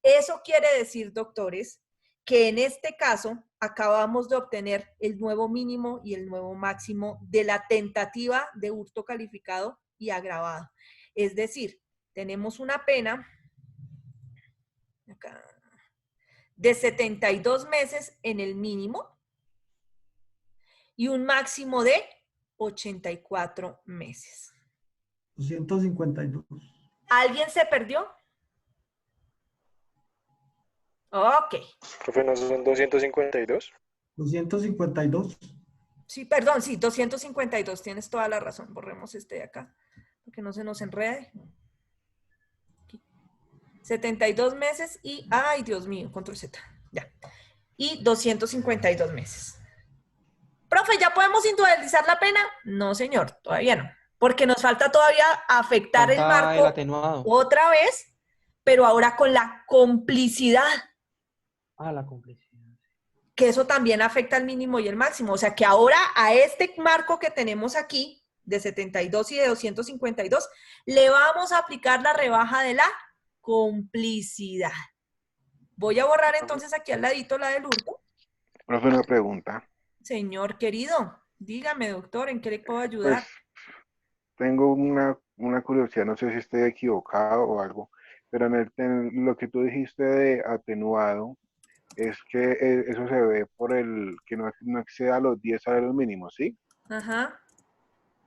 Eso quiere decir, doctores, que en este caso acabamos de obtener el nuevo mínimo y el nuevo máximo de la tentativa de hurto calificado y agravado. Es decir, tenemos una pena acá, de 72 meses en el mínimo y un máximo de 84 meses. 252. ¿Alguien se perdió? Ok. Profe, ¿no son 252? 252. Sí, perdón, sí, 252, tienes toda la razón. Borremos este de acá, para que no se nos enrede. Aquí. 72 meses y, ay, Dios mío, control Z, ya. Y 252 meses. Profe, ¿ya podemos individualizar la pena? No, señor, todavía no. Porque nos falta todavía afectar el Falta el marco atenuado. otra vez, pero ahora con la complicidad. Ah, la complicidad. Que eso también afecta al mínimo y el máximo. O sea que ahora a este marco que tenemos aquí, de 72 y de 252, le vamos a aplicar la rebaja de la complicidad. Voy a borrar entonces aquí al ladito la del hurto. Profe, una pregunta. Señor querido, dígame, doctor, ¿en qué le puedo Pues ayudar? tengo una curiosidad, no sé si estoy equivocado o algo, pero en lo que tú dijiste de atenuado, es que eso se ve por el que no exceda los 10 salarios mínimos, ¿sí? Ajá.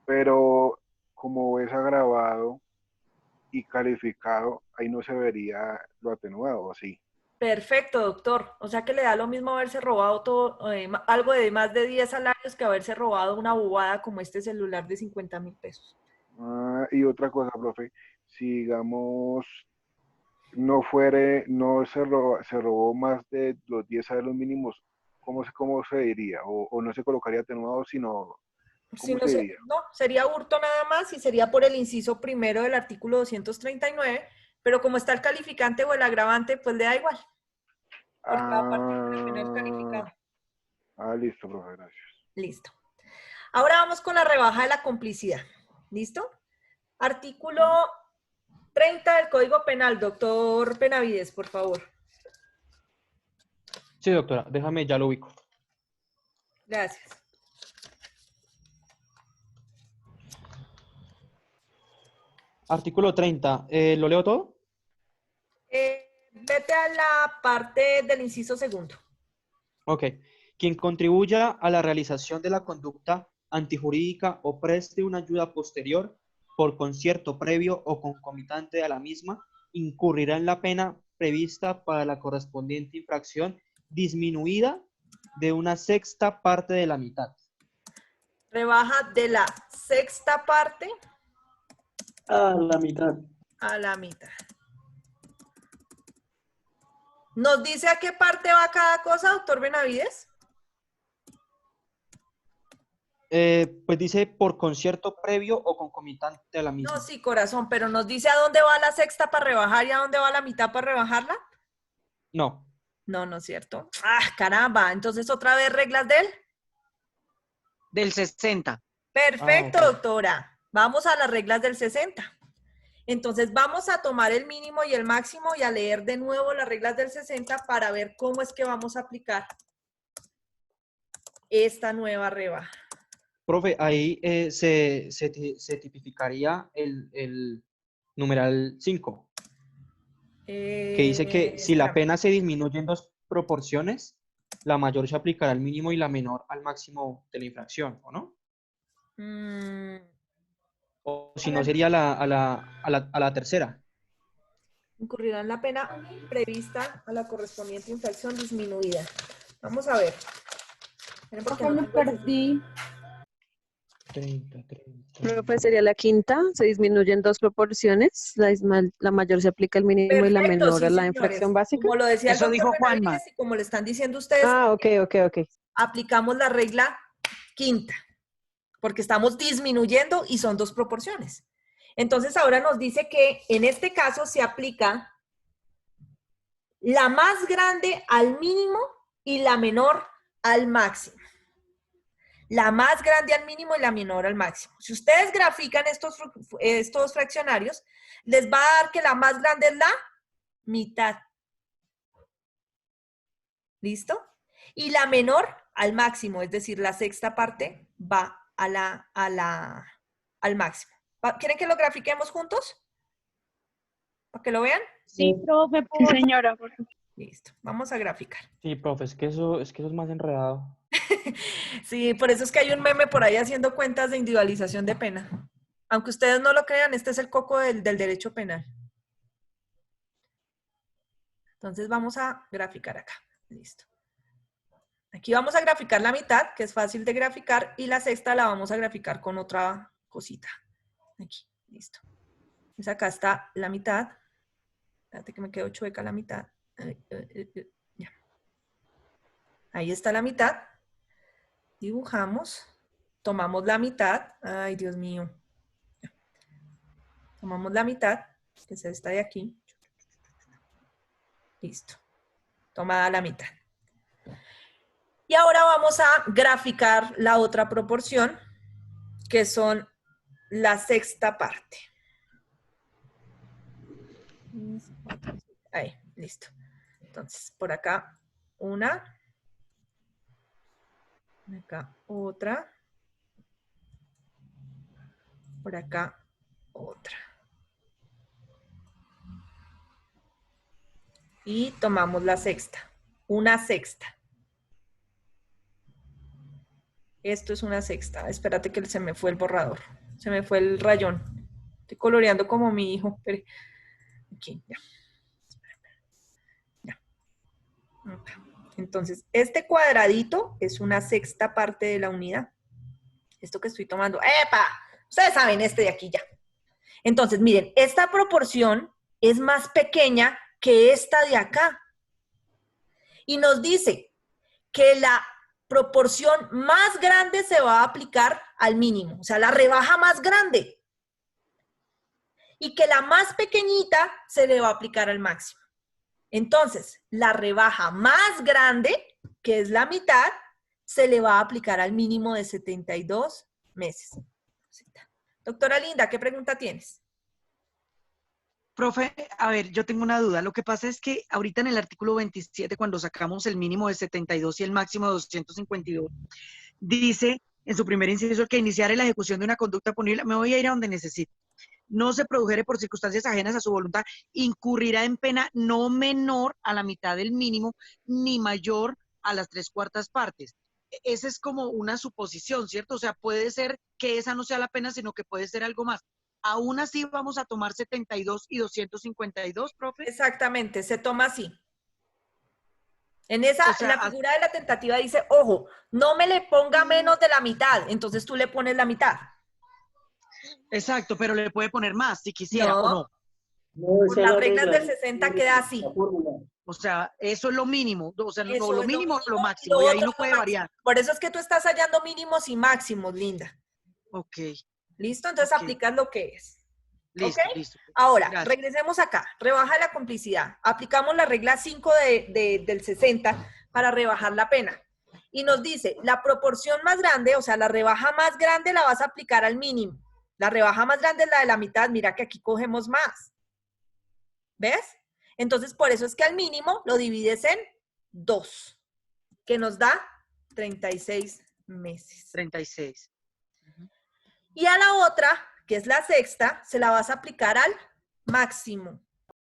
Pero como es agravado y calificado, ahí no se vería lo atenuado, ¿o sí? Perfecto, doctor. O sea que le da lo mismo haberse robado todo, algo de más de 10 salarios que haberse robado una bobada como este celular de 50.000 pesos. Y otra cosa, profe, si digamos se robó más de los 10 salarios mínimos, cómo se diría? O no se colocaría atenuado, sino, Si ¿cómo no, se diría? no, sería hurto nada más y sería por el inciso primero del artículo 239, pero como está el calificante o el agravante, pues le da igual, porque va a partir de la pena del Ah, calificado. listo, profe, gracias. Listo. Ahora vamos con la rebaja de la complicidad. ¿Listo? Artículo 30 del Código Penal, doctor Benavides, por favor. Sí, doctora, déjame, ya lo ubico. Gracias. Artículo 30, ¿lo leo todo? Vete a la parte del inciso segundo. Ok. Quien contribuya a la realización de la conducta antijurídica o preste una ayuda posterior por concierto previo o concomitante a la misma, incurrirá en la pena prevista para la correspondiente infracción disminuida de una sexta parte de la mitad. Rebaja de la sexta parte A la mitad. a la mitad. ¿Nos dice a qué parte va cada cosa, doctor Benavides? Pues dice por concierto previo o concomitante a la misma. No, sí, corazón, pero ¿nos dice a dónde va la sexta para rebajar y a dónde va la mitad para rebajarla? No. No, no es cierto. Ah, caramba. Entonces, otra vez, reglas Del 60. Perfecto, ok. doctora. Vamos a las reglas del 60. Entonces, vamos a tomar el mínimo y el máximo y a leer de nuevo las reglas del 60 para ver cómo es que vamos a aplicar esta nueva rebaja. Profe, ahí se tipificaría el numeral 5, que dice que si la Espérame. pena se disminuye en dos proporciones, la mayor se aplicará al mínimo y la menor al máximo de la infracción, ¿o no? Mm, O si no, sería a la tercera. incurrirá en la pena prevista a la correspondiente infracción disminuida. Vamos a ver. Miren, porque Profe, no me tengo el 60. perdí. 30. Profe, sería la quinta, se disminuye en dos proporciones, la mayor se aplica al mínimo y la Perfecto, menor sí, a la señores. infracción básica. Como lo decía el Eso doctor dijo Juanma. Benavides y como lo están diciendo ustedes, Ah, ok. aplicamos la regla quinta, porque estamos disminuyendo y son dos proporciones. Entonces ahora nos dice que en este caso se aplica la más grande al mínimo y la menor al máximo. La más grande al mínimo y la menor al máximo. Si ustedes grafican estos fraccionarios, les va a dar que la más grande es la mitad. ¿Listo? Y la menor al máximo, es decir, la sexta parte va al máximo. ¿Quieren que lo grafiquemos juntos? ¿Para que lo vean? Sí, profe, Sí, por señora. Listo, vamos a graficar. Sí, profe, es que eso es más enredado. Sí, por eso es que hay un meme por ahí haciendo cuentas de individualización de pena. Aunque ustedes no lo crean, este es el coco del derecho penal. Entonces vamos a graficar acá. Listo. Aquí vamos a graficar la mitad, que es fácil de graficar, y la sexta la vamos a graficar con otra cosita. Aquí, listo. Entonces acá está la mitad. Espérate que me quedó chueca la mitad. Ya. Ahí está la mitad. Dibujamos. Tomamos la mitad. Ay, Dios mío. Ya. Tomamos la mitad, que es esta de aquí. Listo. Tomada la mitad. Y ahora vamos a graficar la otra proporción, que son la sexta parte. Ahí, listo. Entonces, por acá, 1, Acá otra. Por acá otra. Y tomamos la sexta. Una sexta. Esto es una sexta. Espérate que se me fue el borrador. Se me fue el rayón. Estoy coloreando como mi hijo. Espere. Aquí, ya. Ya. Acá. Entonces, este cuadradito es una sexta parte de la unidad. Esto que estoy tomando. ¡Epa! Ustedes saben este de aquí ya. Entonces, miren, esta proporción es más pequeña que esta de acá. Y nos dice que la proporción más grande se va a aplicar al mínimo, o sea, la rebaja más grande. Y que la más pequeñita se le va a aplicar al máximo. Entonces, la rebaja más grande, que es la mitad, se le va a aplicar al mínimo de 72 meses. Doctora Linda, ¿qué pregunta tienes? Profe, a ver, yo tengo una duda. Lo que pasa es que ahorita en el artículo 27, cuando sacamos el mínimo de 72 y el máximo de 252, dice en su primer inciso que iniciar la ejecución de una conducta punible, me voy a ir a donde necesite, no se produjere por circunstancias ajenas a su voluntad, incurrirá en pena no menor a la mitad del mínimo, ni mayor a las 3/4 partes. Esa es como una suposición, ¿cierto? O sea, puede ser que esa no sea la pena, sino que puede ser algo más. ¿Aún así vamos a tomar 72 y 252, profe? Exactamente, se toma así. En esa, O sea, la figura de la tentativa dice, ojo, no me le ponga menos de la mitad, entonces tú le pones la mitad. Exacto, pero le puede poner más si quisiera, ¿o no? No, Por esa es las la reglas regla. del 60 queda así. La fórmula. O sea, eso es lo mínimo, o sea, Eso lo es mínimo o lo y máximo, lo y ahí otro no es lo puede máximo. variar. Por eso es que tú estás hallando mínimos y máximos, Linda. Ok. ¿Listo? Entonces Ok. aplicas lo que es. Listo, ¿Ok? listo. Ahora, Gracias. regresemos acá. Rebaja la complicidad. Aplicamos la regla 5 del 60 para rebajar la pena. Y nos dice, la proporción más grande, o sea, la rebaja más grande la vas a aplicar al mínimo. La rebaja más grande es la de la mitad. Mira que aquí cogemos más. ¿Ves? Entonces, por eso es que al mínimo lo divides en 2, que nos da 36 meses. 36. Y a la otra, que es la sexta, se la vas a aplicar al máximo.